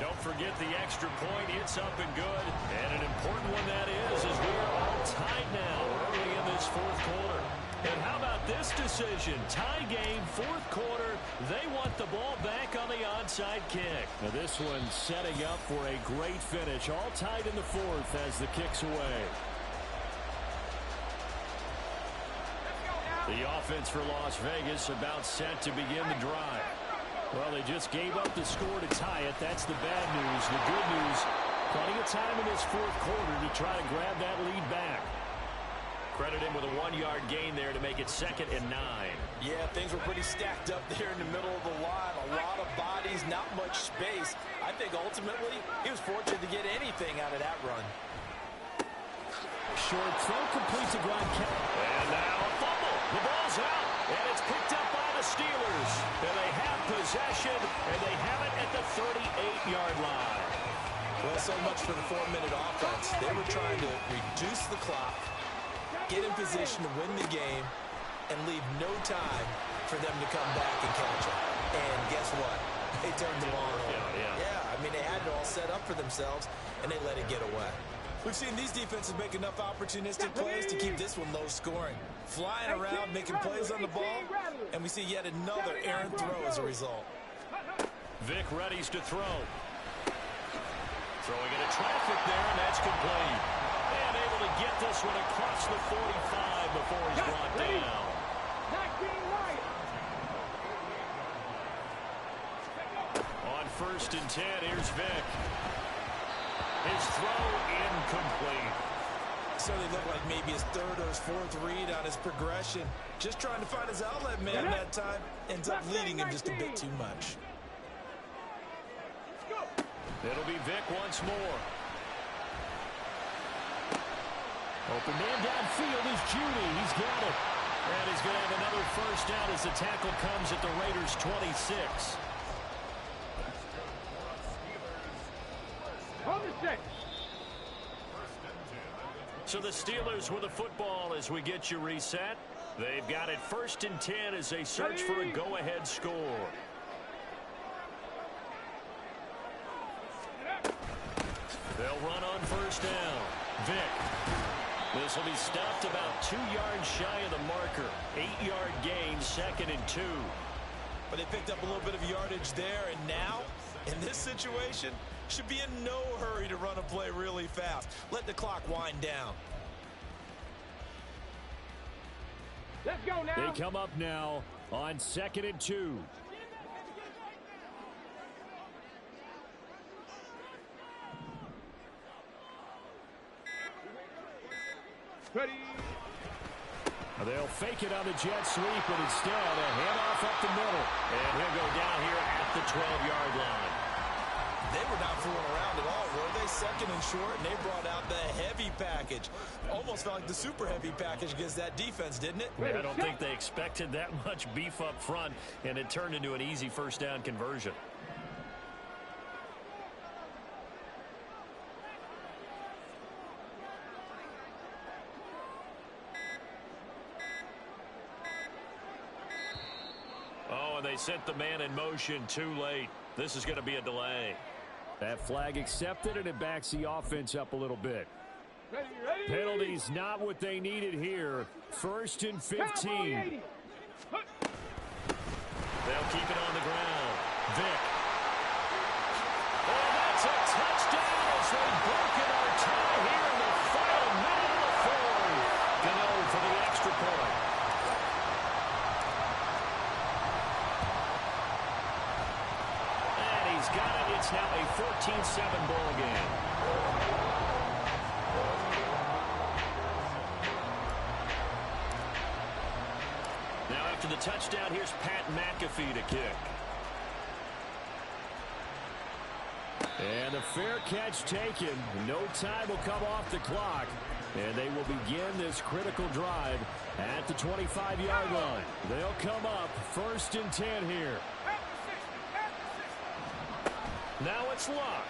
Speaker 3: Don't forget the extra point. It's up and good. And an important one that is, as we are all tied now early in this 4th quarter. And how about this decision? Tie game, fourth quarter. They want the ball back on the onside kick. Now this one setting up for a great finish. All tied in the fourth as the kick's away. The offense for Las Vegas about set to begin the drive. Well, they just gave up the score to tie it. That's the bad news. The good news, plenty of time in this fourth quarter to try to grab that lead back. Credit him with a 1-yard gain there to make it 2nd and 9.
Speaker 1: Yeah, things were pretty stacked up there in the middle of the line. A lot of bodies, not much space. I think ultimately he was fortunate to get anything out of that run.
Speaker 3: Short throw complete to Gronkowski. And now a fumble. The ball's out, and it's picked up by the Steelers. And they have possession, and they have it at the 38-yard line.
Speaker 1: Well, so much for the 4-minute offense. They were trying to reduce the clock, get in position to win the game, and leave no time for them to come back and catch up. And guess what? They turned the ball over. Yeah, I mean, they had it all set up for themselves, and they let it get away. We've seen these defenses make enough opportunistic plays to keep this one low scoring. Flying around, making plays on the ball, and we see yet another errant throw as a result.
Speaker 3: Vic readies to throw. Throwing into traffic there, and that's complete. And able to get this one across the 45 before he's brought down. On 1st and 10, here's Vic. His throw incomplete.
Speaker 1: So they look like maybe his 3rd or his 4th read on his progression. Just trying to find his outlet man that time. Ends up leading him just a bit too much.
Speaker 3: It'll be Vic once more. Open man downfield is Judy. He's got it. And he's going to have another first down as the tackle comes at the Raiders' 26. So the Steelers with the football as we get you reset. They've got it 1st and 10 as they search for a go-ahead score. They'll run on 1st down. Vic. This will be stopped about 2 yards shy of the marker. 8-yard gain, 2nd and 2.
Speaker 1: But they picked up a little bit of yardage there, and now, in this situation, should be in no hurry to run a play really fast. Let the clock wind down.
Speaker 4: Let's go now.
Speaker 3: They come up now on 2nd and 2.
Speaker 4: Ready.
Speaker 3: They'll fake it on the jet sweep, but instead a handoff up the middle. And he'll go down here at the 12-yard line.
Speaker 1: They were not fooling around at all, were they? 2nd and short, and they brought out the heavy package. Almost felt like the super heavy package against that defense, didn't it?
Speaker 3: Yeah, I don't think they expected that much beef up front, and it turned into an easy 1st down conversion. Oh, and they sent the man in motion too late. This is going to be a delay. That flag accepted, and it backs the offense up a little bit.
Speaker 4: Ready.
Speaker 3: Penalties not what they needed here. 1st and 15. They'll keep it on the ground. Vic. And that's a touchdown as they've broken our tie here in the final minute of the 4th. Gano for the extra point. And he's got it. It's now a 14-7 ball game. Now after the touchdown, here's Pat McAfee to kick. And a fair catch taken. No time will come off the clock. And they will begin this critical drive at the 25-yard line. They'll come up 1st and 10 here. Now it's Luck.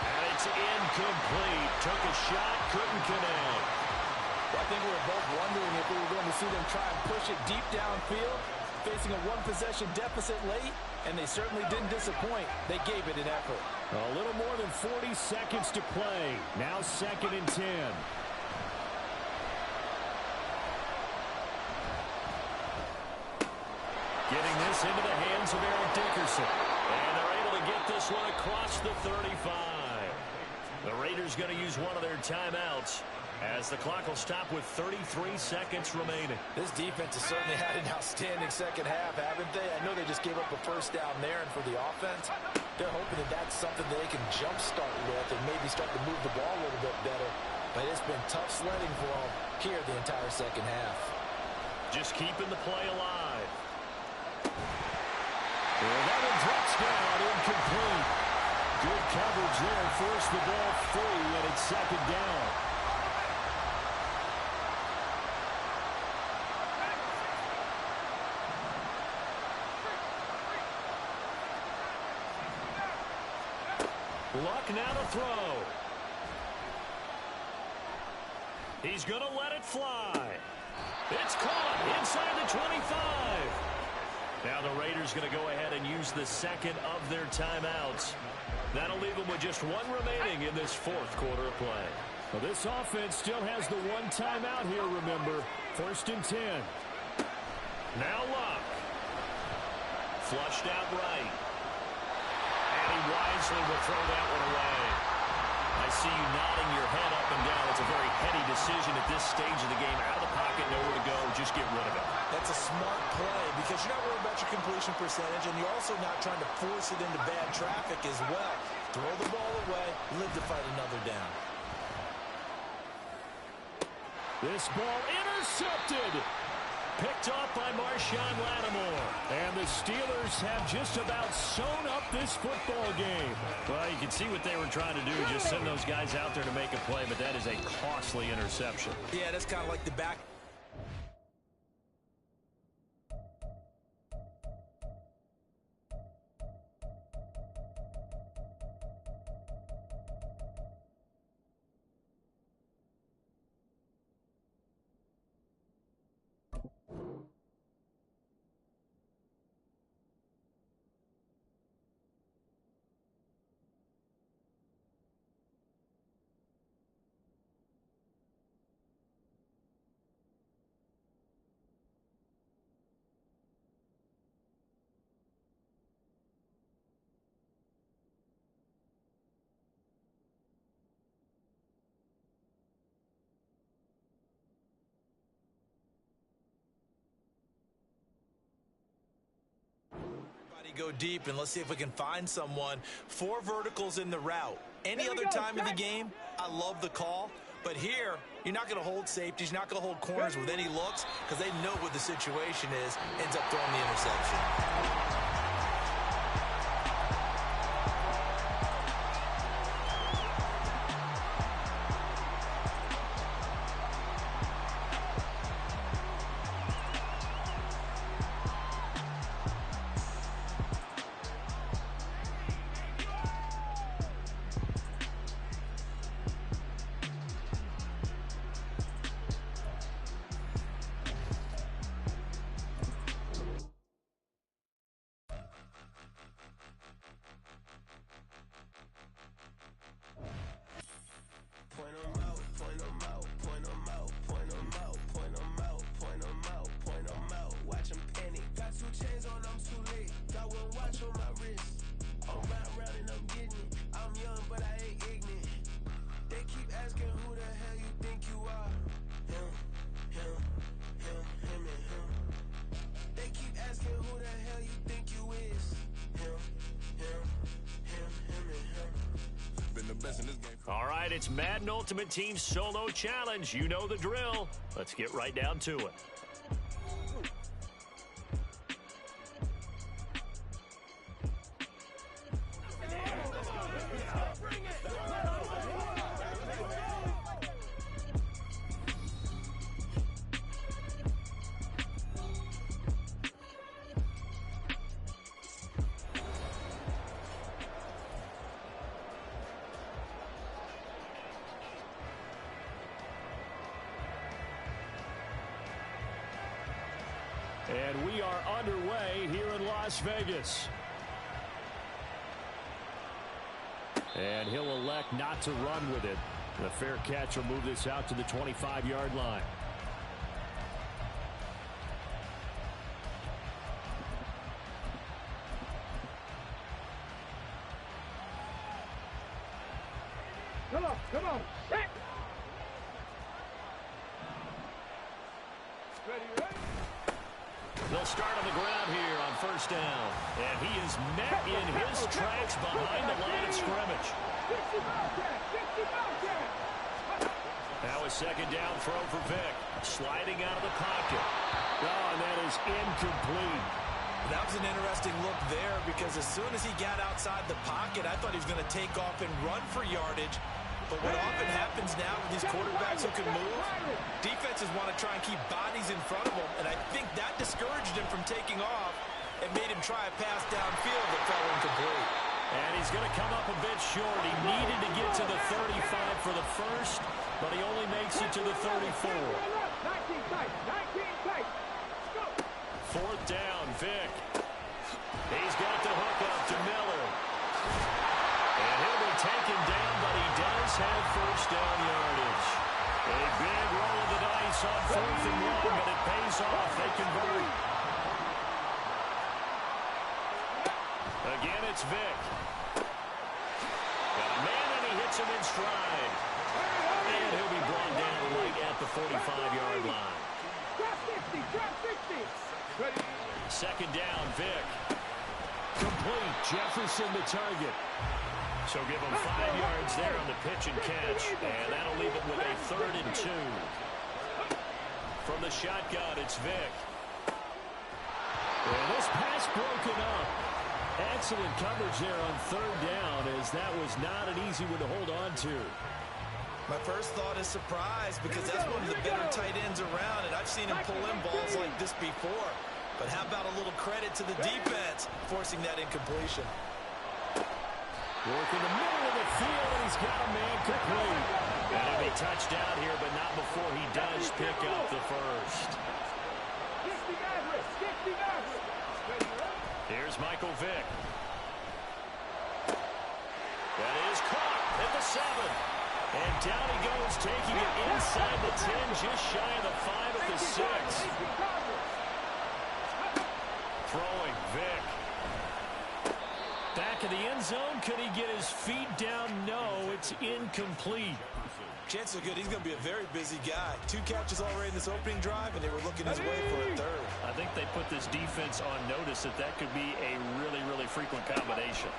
Speaker 3: And it's incomplete. Took a shot, couldn't connect.
Speaker 1: Well, I think we were both wondering if we were going to see them try and push it deep downfield, facing a one-possession deficit late, and they certainly didn't disappoint. They gave it an effort.
Speaker 3: A little more than 40 seconds to play. Now 2nd and 10. Getting this into the hands of Eric Dickerson. And they're able to get this one across the 35. The Raiders going to use one of their timeouts as the clock will stop with 33 seconds remaining.
Speaker 1: This defense has certainly had an outstanding second half, haven't they? I know they just gave up a first down there, and for the offense, they're hoping that that's something they can jumpstart with and maybe start to move the ball a little bit better. But it's been tough sledding for them here the entire second half.
Speaker 3: Just keeping the play alive. And that one drops down, incomplete. Good coverage there, forced the ball free, and it's second down. Luck now to throw. He's going to let it fly. It's caught inside the 25. Now the Raiders going to go ahead and use the second of their timeouts. That'll leave them with just one remaining in this fourth quarter of play. Well, this offense still has the one timeout here, remember. 1st and 10. Now Luck. Flushed out right. And he wisely will throw that one away. I see you nodding your head up and down. It's a very heady decision at this stage of the game. Out of the pocket, nowhere to go. Just get rid of it.
Speaker 1: That's a smart play because you're not worried about your completion percentage, and you're also not trying to force it into bad traffic as well. Throw the ball away, live to fight another down.
Speaker 3: This ball intercepted. Picked off by Marshawn Lattimore. And the Steelers have just about sewn up this football game.
Speaker 2: Well, you can see what they were trying to do, just send those guys out there to make a play, but that is a costly interception.
Speaker 1: Yeah, that's kind of like the back. Go deep, and let's see if we can find someone. 4 verticals in the route. Any other time of the game, I love the call. But here, you're not going to hold safeties. You're not going to hold corners with any looks because they know what the situation is. Ends up throwing the interception.
Speaker 2: All right, it's Madden Ultimate Team Solo Challenge. You know the drill. Let's get right down to it.
Speaker 3: And we are underway here in Las Vegas. And he'll elect not to run with it. The fair catch will move this out to the 25-yard line.
Speaker 4: Come on. Back. Ready.
Speaker 3: They'll start on the ground here on first down. And he is met in his tracks behind the line of scrimmage.
Speaker 4: 60 miles.
Speaker 3: Now a second down throw for Vick. Sliding out of the pocket. Oh, and that is incomplete.
Speaker 1: That was an interesting look there because as soon as he got outside the pocket, I thought he was going to take off and run for yardage. But what often happens now with these quarterbacks who can move, defenses want to try and keep bodies in front of them, and I think that discouraged him from taking off and made him try a pass downfield that fell incomplete.
Speaker 3: And he's going to come up a bit short. He needed to get to the 35 for the first, but he only makes it to the 34.
Speaker 4: 19 tight.
Speaker 3: Fourth down, Vick. He's got the hook up to Miller. And he'll be taken down, but he does have first down yardage. A big roll of the dice on 4th and 1, but it pays off. They convert. Again, it's Vick. Got a man, and he hits him in stride. And he'll be brought down right at the 45-yard line.
Speaker 4: Drop 60. Ready.
Speaker 3: Second down, Vick. Complete. Jefferson the target. So give him 5 yards there on the pitch and catch. And that'll leave it with a 3rd and 2. From the shotgun, it's Vick. And this pass broken up. Excellent coverage there on 3rd down, as that was not an easy one to hold on to.
Speaker 1: My first thought is surprise because that's one of the better tight ends around, and I've seen him pull in balls like this before. But how about a little credit to the defense forcing that incompletion?
Speaker 3: Working the middle of the field, and he's got a man complete. And he'll be touched out here, but not before he does pick up the first.
Speaker 4: 60 average.
Speaker 3: Here's Michael Vick. That is caught at the 7. And down he goes, taking it inside the 10, just shy of the 5 at the 6. Throwing Vick. Back of the end zone. Could he get his feet down? No, it's incomplete.
Speaker 1: Chances are good he's going to be a very busy guy. 2 catches already in this opening drive, and they were looking his way for a 3rd.
Speaker 8: I think they put this defense on notice that could be a really, really frequent combination.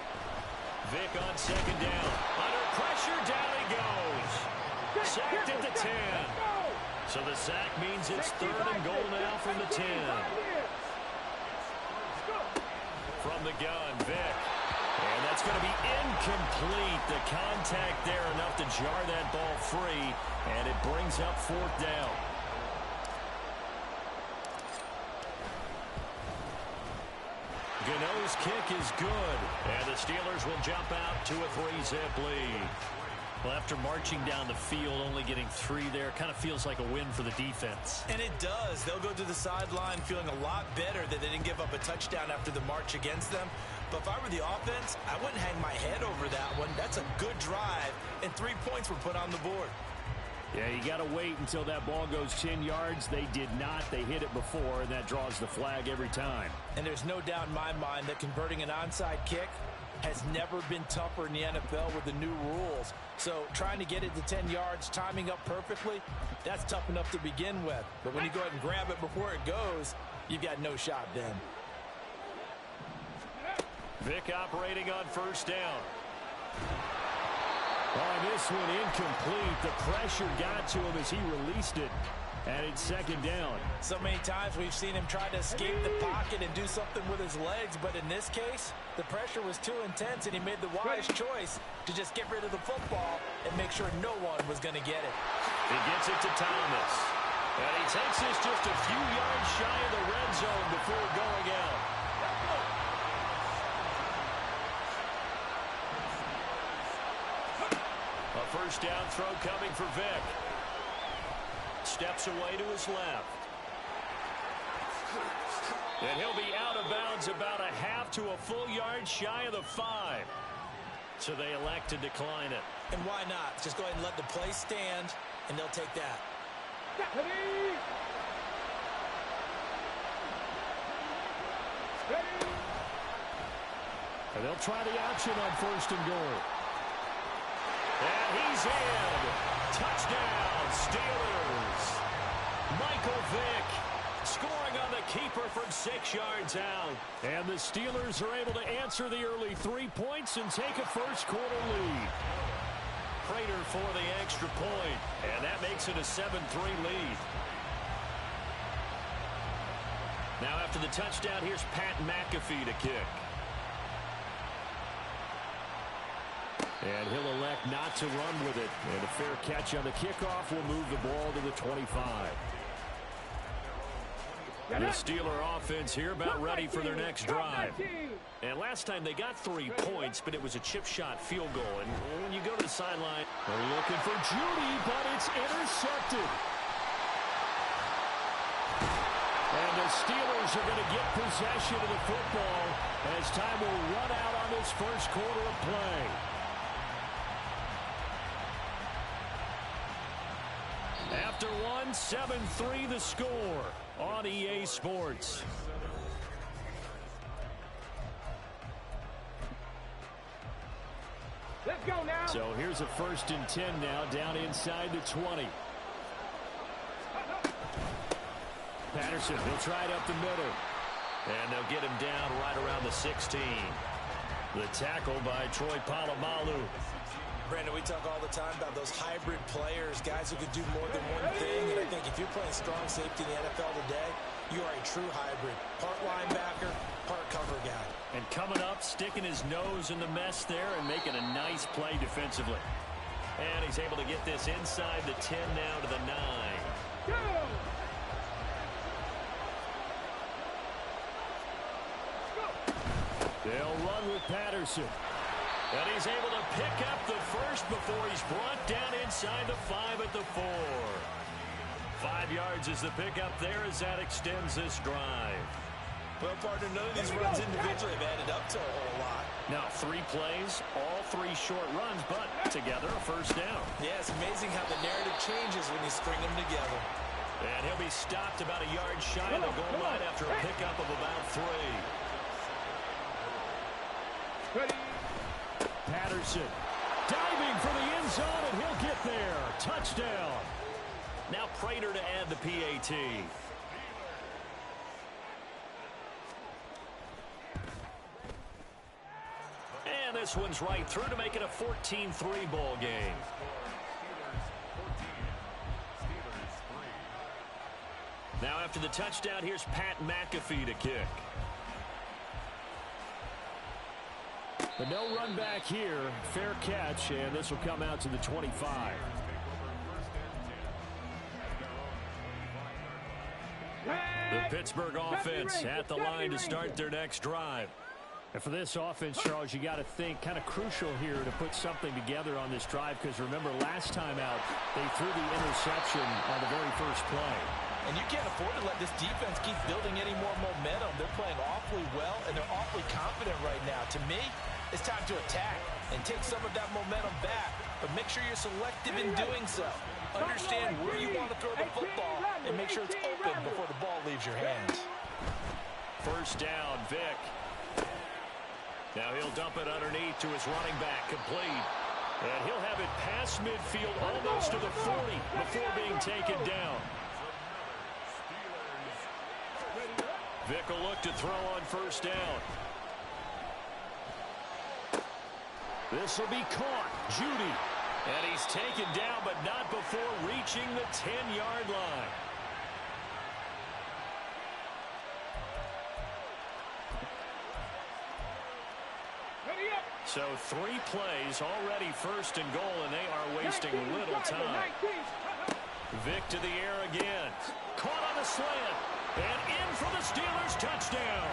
Speaker 3: Vick on second down. Under pressure, down he goes. Sacked at the 10. So the sack means it's 3rd and goal now from the 10. From the gun, Vick. And that's going to be incomplete. The contact there enough to jar that ball free. And it brings up 4th down. Gano's kick is good. And the Steelers will jump out to a 3-zip lead.
Speaker 8: Well, after marching down the field, only getting 3 there, kind of feels like a win for the defense.
Speaker 1: And it does. They'll go to the sideline feeling a lot better that they didn't give up a touchdown after the march against them. But if I were the offense, I wouldn't hang my head over that one. That's a good drive, and 3 points were put on the board.
Speaker 8: Yeah, you got to wait until that ball goes 10 yards. They did not. They hit it before, and that draws the flag every time.
Speaker 1: And there's no doubt in my mind that converting an onside kick has never been tougher in the NFL with the new rules. So trying to get it to 10 yards, timing up perfectly, that's tough enough to begin with. But when you go ahead and grab it before it goes, you've got no shot then.
Speaker 3: Vick operating on first down.
Speaker 8: On this one, incomplete. The pressure got to him as he released it. And it's second down.
Speaker 1: So many times we've seen him try to escape the pocket and do something with his legs, but in this case, the pressure was too intense, and he made the wise choice to just get rid of the football and make sure no one was going to get it.
Speaker 3: He gets it to Thomas. And he takes this just a few yards shy of the red zone before going out. A first down throw coming for Vick. Steps away to his left. And he'll be out of bounds about a half to a full yard shy of the 5. So they elect to decline it.
Speaker 1: And why not? Just go ahead and let the play stand, and they'll take that.
Speaker 8: And they'll try the option on first and goal.
Speaker 3: And he's in. Touchdown, Steelers. Michael Vick scoring on the keeper from 6 yards out. And the Steelers are able to answer the early 3 points and take a first-quarter lead. Prater for the extra point, and that makes it a 7-3 lead. Now after the touchdown, here's Pat McAfee to kick. And he'll elect not to run with it. And a fair catch on the kickoff will move the ball to the 25. The Steeler offense here about ready for their next drive. And last time they got 3 points, but it was a chip shot field goal. And when you go to the sideline, they're looking for Judy, but it's intercepted. And the Steelers are going to get possession of the football as time will run out on this first quarter of play. After one, 7-3 the score on EA Sports.
Speaker 4: Let's go now.
Speaker 3: So here's a 1st and 10 now down inside the 20. Patterson, he'll try it up the middle. And they'll get him down right around the 16. The tackle by Troy Polamalu.
Speaker 1: Brandon, we talk all the time about those hybrid players, guys who could do more than one thing. And I think if you're playing strong safety in the NFL today, you are a true hybrid. Part linebacker, part cover guy.
Speaker 3: And coming up, sticking his nose in the mess there and making a nice play defensively. And he's able to get this inside the 10 now to the 9.
Speaker 4: Go!
Speaker 3: They'll run with Patterson. And he's able to pick up the first before he's brought down inside the 5 at the 4. 5 yards is the pickup there as that extends this drive.
Speaker 1: Well, partner, none of these runs individually have added up to a whole lot.
Speaker 3: Now 3 plays, all 3 short runs, but together a first down.
Speaker 1: Yeah, it's amazing how the narrative changes when you string them together.
Speaker 3: And he'll be stopped about a yard shy of the goal line after a pickup of about 3.
Speaker 4: Ready.
Speaker 3: Patterson diving for the end zone, and he'll get there. Touchdown. Now Prater to add the PAT. And this one's right through to make it a 14-3 ball game. Now after the touchdown, here's Pat McAfee to kick. But no run back here. Fair catch, and this will come out to the 25. The Pittsburgh offense at the line to start their next drive. And for this offense, Charles, you got to think kind of crucial here to put something together on this drive, because remember last time out they threw the interception on the very first play.
Speaker 1: And you can't afford to let this defense keep building any more momentum. They're playing awfully well, and they're awfully confident right now. To me, it's time to attack and take some of that momentum back, but make sure you're selective in doing so. Understand where you want to throw the football and make sure it's open before the ball leaves your hands.
Speaker 3: First down, Vick. Now he'll dump it underneath to his running back, complete. And he'll have it past midfield almost to the 40 before being taken down. Vick will look to throw on first down. This will be caught. Judy. And he's taken down, but not before reaching the 10-yard line. So 3 plays, already first and goal, and they are wasting little time. Vick to the air again. Caught on the slant. And in for the Steelers touchdown.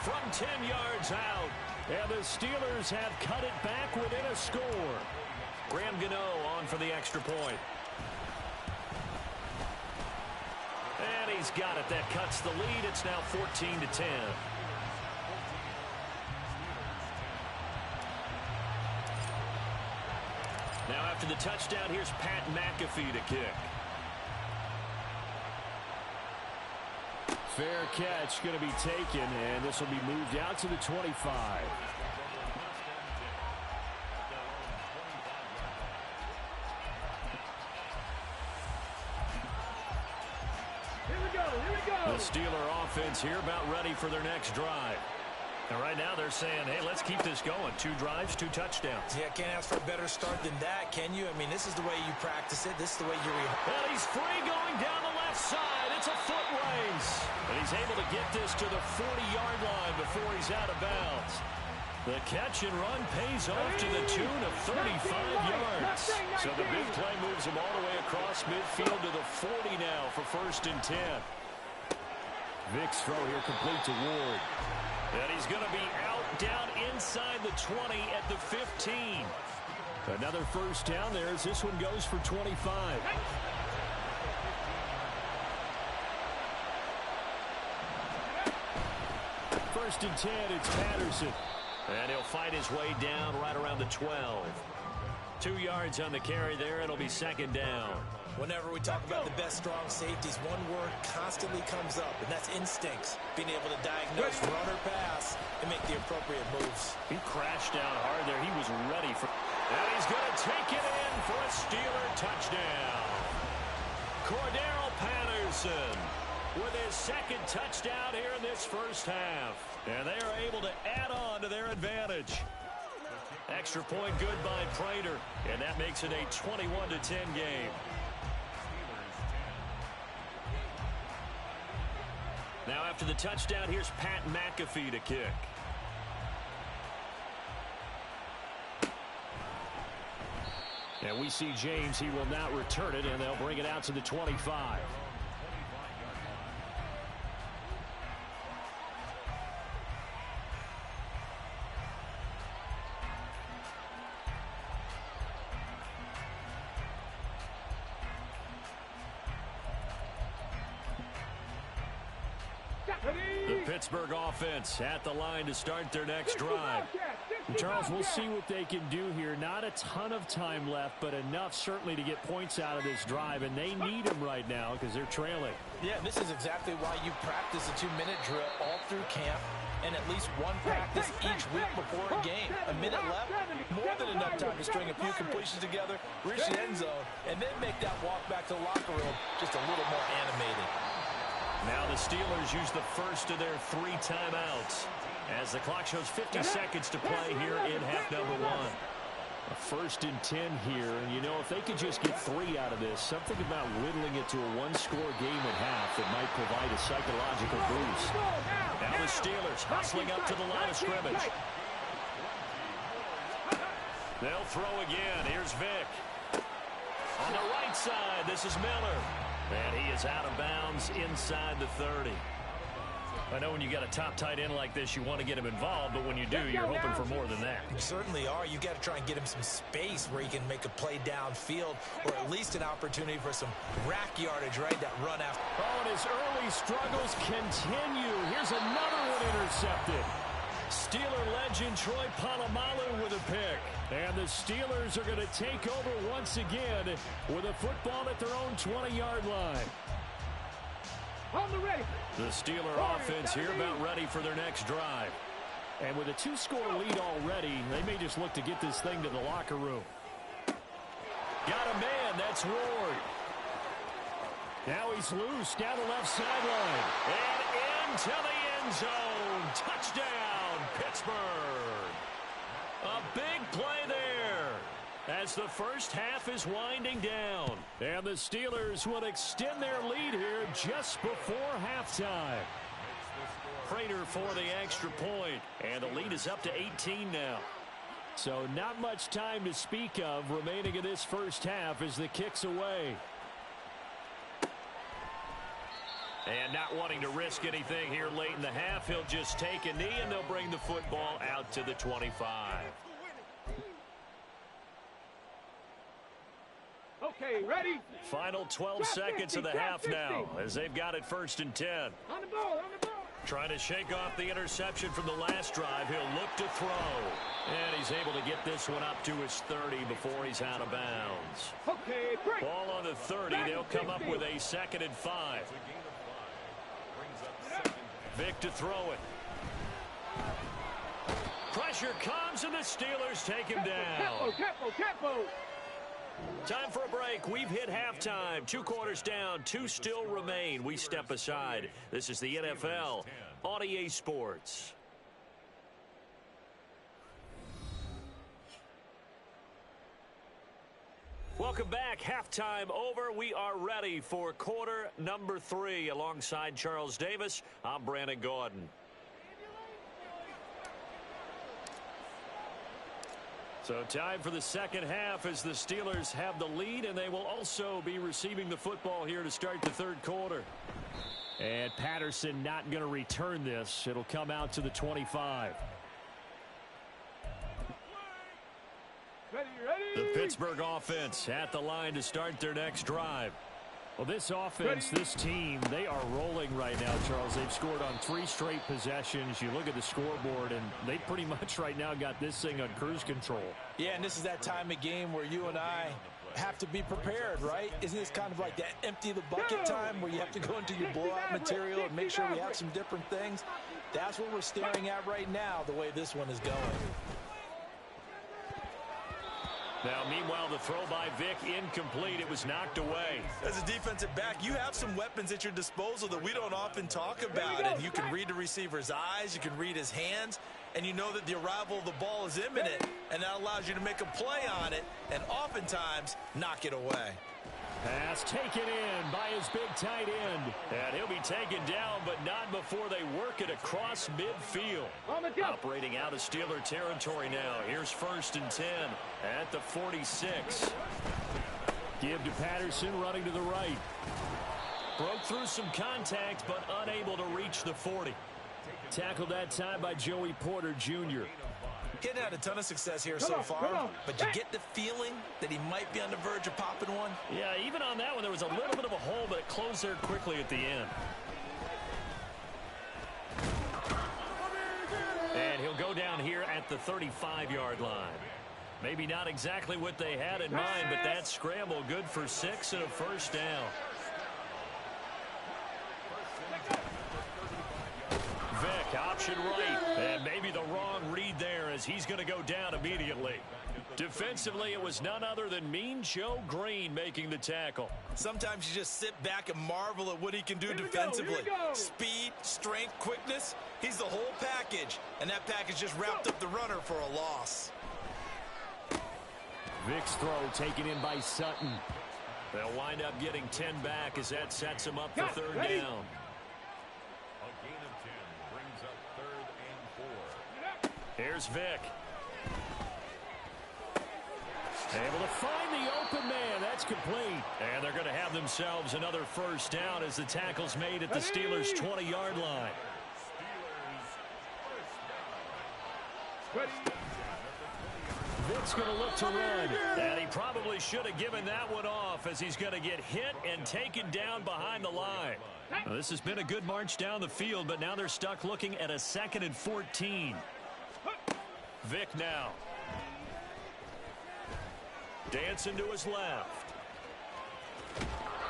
Speaker 3: From 10 yards out. And the Steelers have cut it back within a score. Graham Gano on for the extra point. And he's got it. That cuts the lead. It's now 14-10. Now after the touchdown, here's Pat McAfee to kick. Fair catch going to be taken, and this will be moved out to the 25. offense here, about ready for their next drive. And right now they're saying, hey, let's keep this going. 2 drives, 2 touchdowns.
Speaker 1: Yeah, can't ask for a better start than that, can you? I mean, this is the way you practice it. This is the way you
Speaker 3: And he's free going down the left side. It's a foot race. And he's able to get this to the 40-yard line before he's out of bounds. The catch and run pays off to the tune of 35 yards. So the big play moves him all the way across midfield to the 40 now for 1st and 10. Vick's throw here complete to Ward. And he's going to be out down inside the 20 at the 15. Another first down there as this one goes for 25. First and 10, it's Patterson. And he'll fight his way down right around the 12. 2 yards on the carry there. It'll be 2nd down.
Speaker 1: Whenever we talk about the best strong safeties, one word constantly comes up, and that's instincts. Being able to diagnose run or pass and make the appropriate moves.
Speaker 3: He crashed down hard there. He was ready for... And he's going to take it in for a Steeler touchdown. Cordero Patterson with his 2nd touchdown here in this first half. And they are able to add on to their advantage. Extra point good by Prater, and that makes it a 21-10 game. Now after the touchdown, here's Pat McAfee to kick. And we see James. He will not return it, and they'll bring it out to the 25. The Pittsburgh offense at the line to start their next drive.
Speaker 8: Charles, we'll see what they can do here. Not a ton of time left, but enough certainly to get points out of this drive, and they need them right now because they're trailing.
Speaker 1: Yeah, this is exactly why you practice a 2-minute drill all through camp and at least one practice each week before a game. A minute left, more than enough time to string a few completions together, reach the end zone, and then make that walk back to the locker room just a little more animated.
Speaker 3: Now the Steelers use the first of their 3 timeouts as the clock shows 50 seconds to play here in half number 1.
Speaker 8: A 1st and 10 here, and you know, if they could just get 3 out of this, something about whittling it to a 1-score game at half that might provide a psychological boost.
Speaker 3: Now the Steelers hustling up to the line of scrimmage. They'll throw again. Here's Vick. On the right side, this is Miller. And he is out of bounds inside the 30. I know when you got a top tight end like this, you want to get him involved, but when you do, you're hoping for more than that.
Speaker 1: You certainly are. You got to try and get him some space where he can make a play downfield, or at least an opportunity for some rack yardage, right? That run after.
Speaker 8: Oh, and his early struggles continue. Here's another one intercepted.
Speaker 3: Steeler legend Troy Polamalu with a pick.
Speaker 8: And the Steelers are going to take over once again with a football at their own 20-yard line.
Speaker 4: On the ready.
Speaker 3: The Steeler offense here about ready for their next drive.
Speaker 8: And with a 2-score lead already, they may just look to get this thing to the locker room.
Speaker 3: Got a man, that's Ward.
Speaker 8: Now he's loose down the left sideline.
Speaker 3: And into the end zone. Touchdown, Pittsburgh. A big play there as the first half is winding down.
Speaker 8: And the Steelers will extend their lead here just before halftime.
Speaker 3: Prater for the extra point, and the lead is up to 18 now.
Speaker 8: So not much time to speak of remaining in this first half as the kick's away.
Speaker 3: And not wanting to risk anything here late in the half, he'll just take a knee, and they'll bring the football out to the 25.
Speaker 4: Okay, ready?
Speaker 3: Final 12 seconds of the half now as they've got it 1st and 10.
Speaker 4: On the ball, on the ball.
Speaker 3: Trying to shake off the interception from the last drive. He'll look to throw. And he's able to get this one up to his 30 before he's out of bounds.
Speaker 4: Okay, break.
Speaker 3: Ball on the 30. They'll come up with a 2nd and 5. Vick to throw it. Pressure comes, and the Steelers take him down.
Speaker 4: Tempo.
Speaker 3: Time for a break. We've hit halftime. 2 quarters down. 2 still remain. We step aside. This is the NFL on EA Sports. Welcome back. Halftime over. We are ready for quarter number 3. Alongside Charles Davis, I'm Brandon Gordon. So time for the second half as the Steelers have the lead, and they will also be receiving the football here to start the third quarter. And Patterson not going to return this. It'll come out to the 25. The Pittsburgh offense at the line to start their next drive. Well, this offense, this team, they are rolling right now, Charles. They've scored on 3 straight possessions. You look at the scoreboard, and they pretty much right now got this thing on cruise control.
Speaker 1: Yeah, and this is that time of game where you and I have to be prepared, right? Isn't this kind of like that empty the bucket time where you have to go into your blowout material and make sure we have some different things? That's what we're staring at right now, the way this one is going.
Speaker 3: Now, meanwhile, the throw by Vick incomplete. It was knocked away.
Speaker 1: As a defensive back, you have some weapons at your disposal that we don't often talk about. And you can read the receiver's eyes, you can read his hands, and you know that the arrival of the ball is imminent, and that allows you to make a play on it and oftentimes knock it away.
Speaker 3: Pass taken in by his big tight end. And he'll be taken down, but not before they work it across midfield. Operating out of Steeler territory now. Here's 1st and 10 at the 46. Give to Patterson running to the right. Broke through some contact, but unable to reach the 40. Tackled that time by Joey Porter Jr.
Speaker 1: Getting had a ton of success here so far, but you get the feeling that he might be on the verge of popping one.
Speaker 3: Yeah, even on that one, there was a little bit of a hole, but it closed there quickly at the end. And he'll go down here at the 35-yard line. Maybe not exactly what they had in mind, but that scramble good for 6 and a first down. Vick, option right, and maybe the wrong read there as he's going to go down immediately. Defensively, it was none other than Mean Joe Green making the tackle.
Speaker 1: Sometimes you just sit back and marvel at what he can do defensively. Speed, strength, quickness, he's the whole package, and that package just wrapped up the runner for a loss.
Speaker 3: Vick's throw taken in by Sutton. They'll wind up getting 10 back as that sets him up for third down. Here's Vick. Able to find the open man. That's complete. And they're going to have themselves another first down as the tackle's made at the Steelers' 20-yard line. Vick's going to look to run. And he probably should have given that one off as he's going to get hit and taken down behind the line. Now, this has been a good march down the field, but now they're stuck looking at a 2nd and 14. Vick now. Dancing to his left.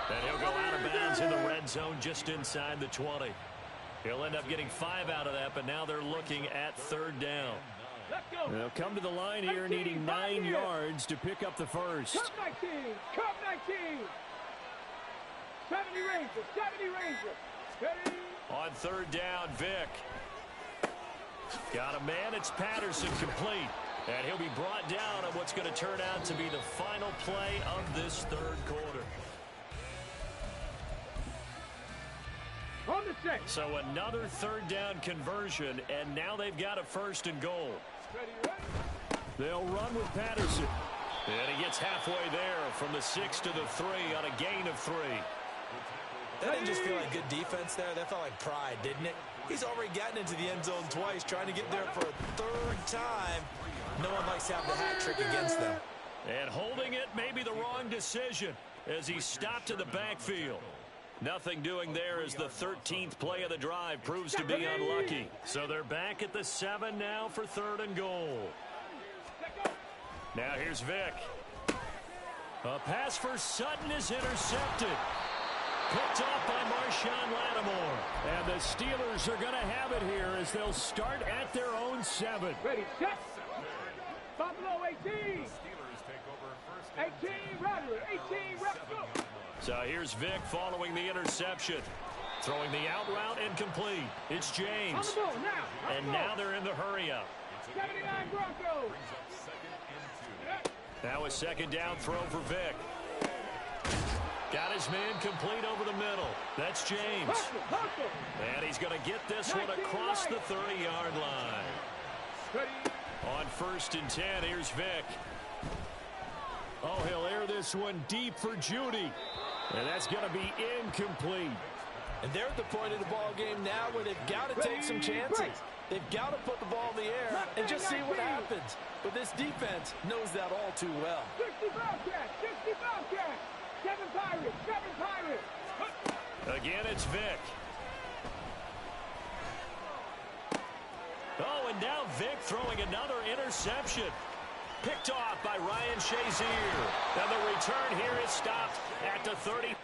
Speaker 3: And he'll go out of bounds in the red zone just inside the 20. He'll end up getting 5 out of that, but now they're looking at third down. They'll come to the line here needing 9 yards to pick up the first.
Speaker 4: Cup 19, Cup 19. 70 Rangers. Ready?
Speaker 3: On third down, Vick. Got a man, it's Patterson complete. And he'll be brought down on what's going to turn out to be the final play of this third quarter.
Speaker 4: On the 6.
Speaker 3: So another third down conversion, and now they've got a 1st and goal.
Speaker 4: Ready.
Speaker 3: They'll run with Patterson. And he gets halfway there from the 6 to the 3 on a gain of 3.
Speaker 1: That didn't just feel like good defense there. That felt like pride, didn't it? He's already gotten into the end zone twice, trying to get there for a third time. No one likes to have the hat trick against them.
Speaker 3: And holding it may be the wrong decision as he stopped in the backfield. Nothing doing there as the 13th play of the drive proves to be unlucky. So they're back at the 7 now for 3rd and goal. Now here's Vick. A pass for Sutton is intercepted. Picked off by Marshawn Lattimore. And the Steelers are going to have it here as they'll start at their own 7.
Speaker 4: Ready, set. Buffalo 18. 18, Rodler. 18, reps, go.
Speaker 3: So here's Vic following the interception. Throwing the out route incomplete. It's James.
Speaker 4: On the ball, now.
Speaker 3: And now they're in the hurry-up.
Speaker 4: 79 Broncos.
Speaker 3: Now a second down throw for Vic. Got his man complete over the middle. That's James.
Speaker 4: Hustle.
Speaker 3: And he's going to get this one across the 30-yard line. On 1st and 10, here's Vic.
Speaker 8: Oh, he'll air this one deep for Judy. And that's going to be incomplete.
Speaker 1: And they're at the point of the ball game now where they've got to take some chances. They've got to put the ball in the air and just see what happens. But this defense knows that all too well.
Speaker 4: 60 Bobcats. 60 Bobcats. 7 Pirates. 7 Pirates.
Speaker 3: Again, it's Vic. Oh, and now Vic throwing another interception. Picked off by Ryan Shazier. And the return here is stopped at the 30.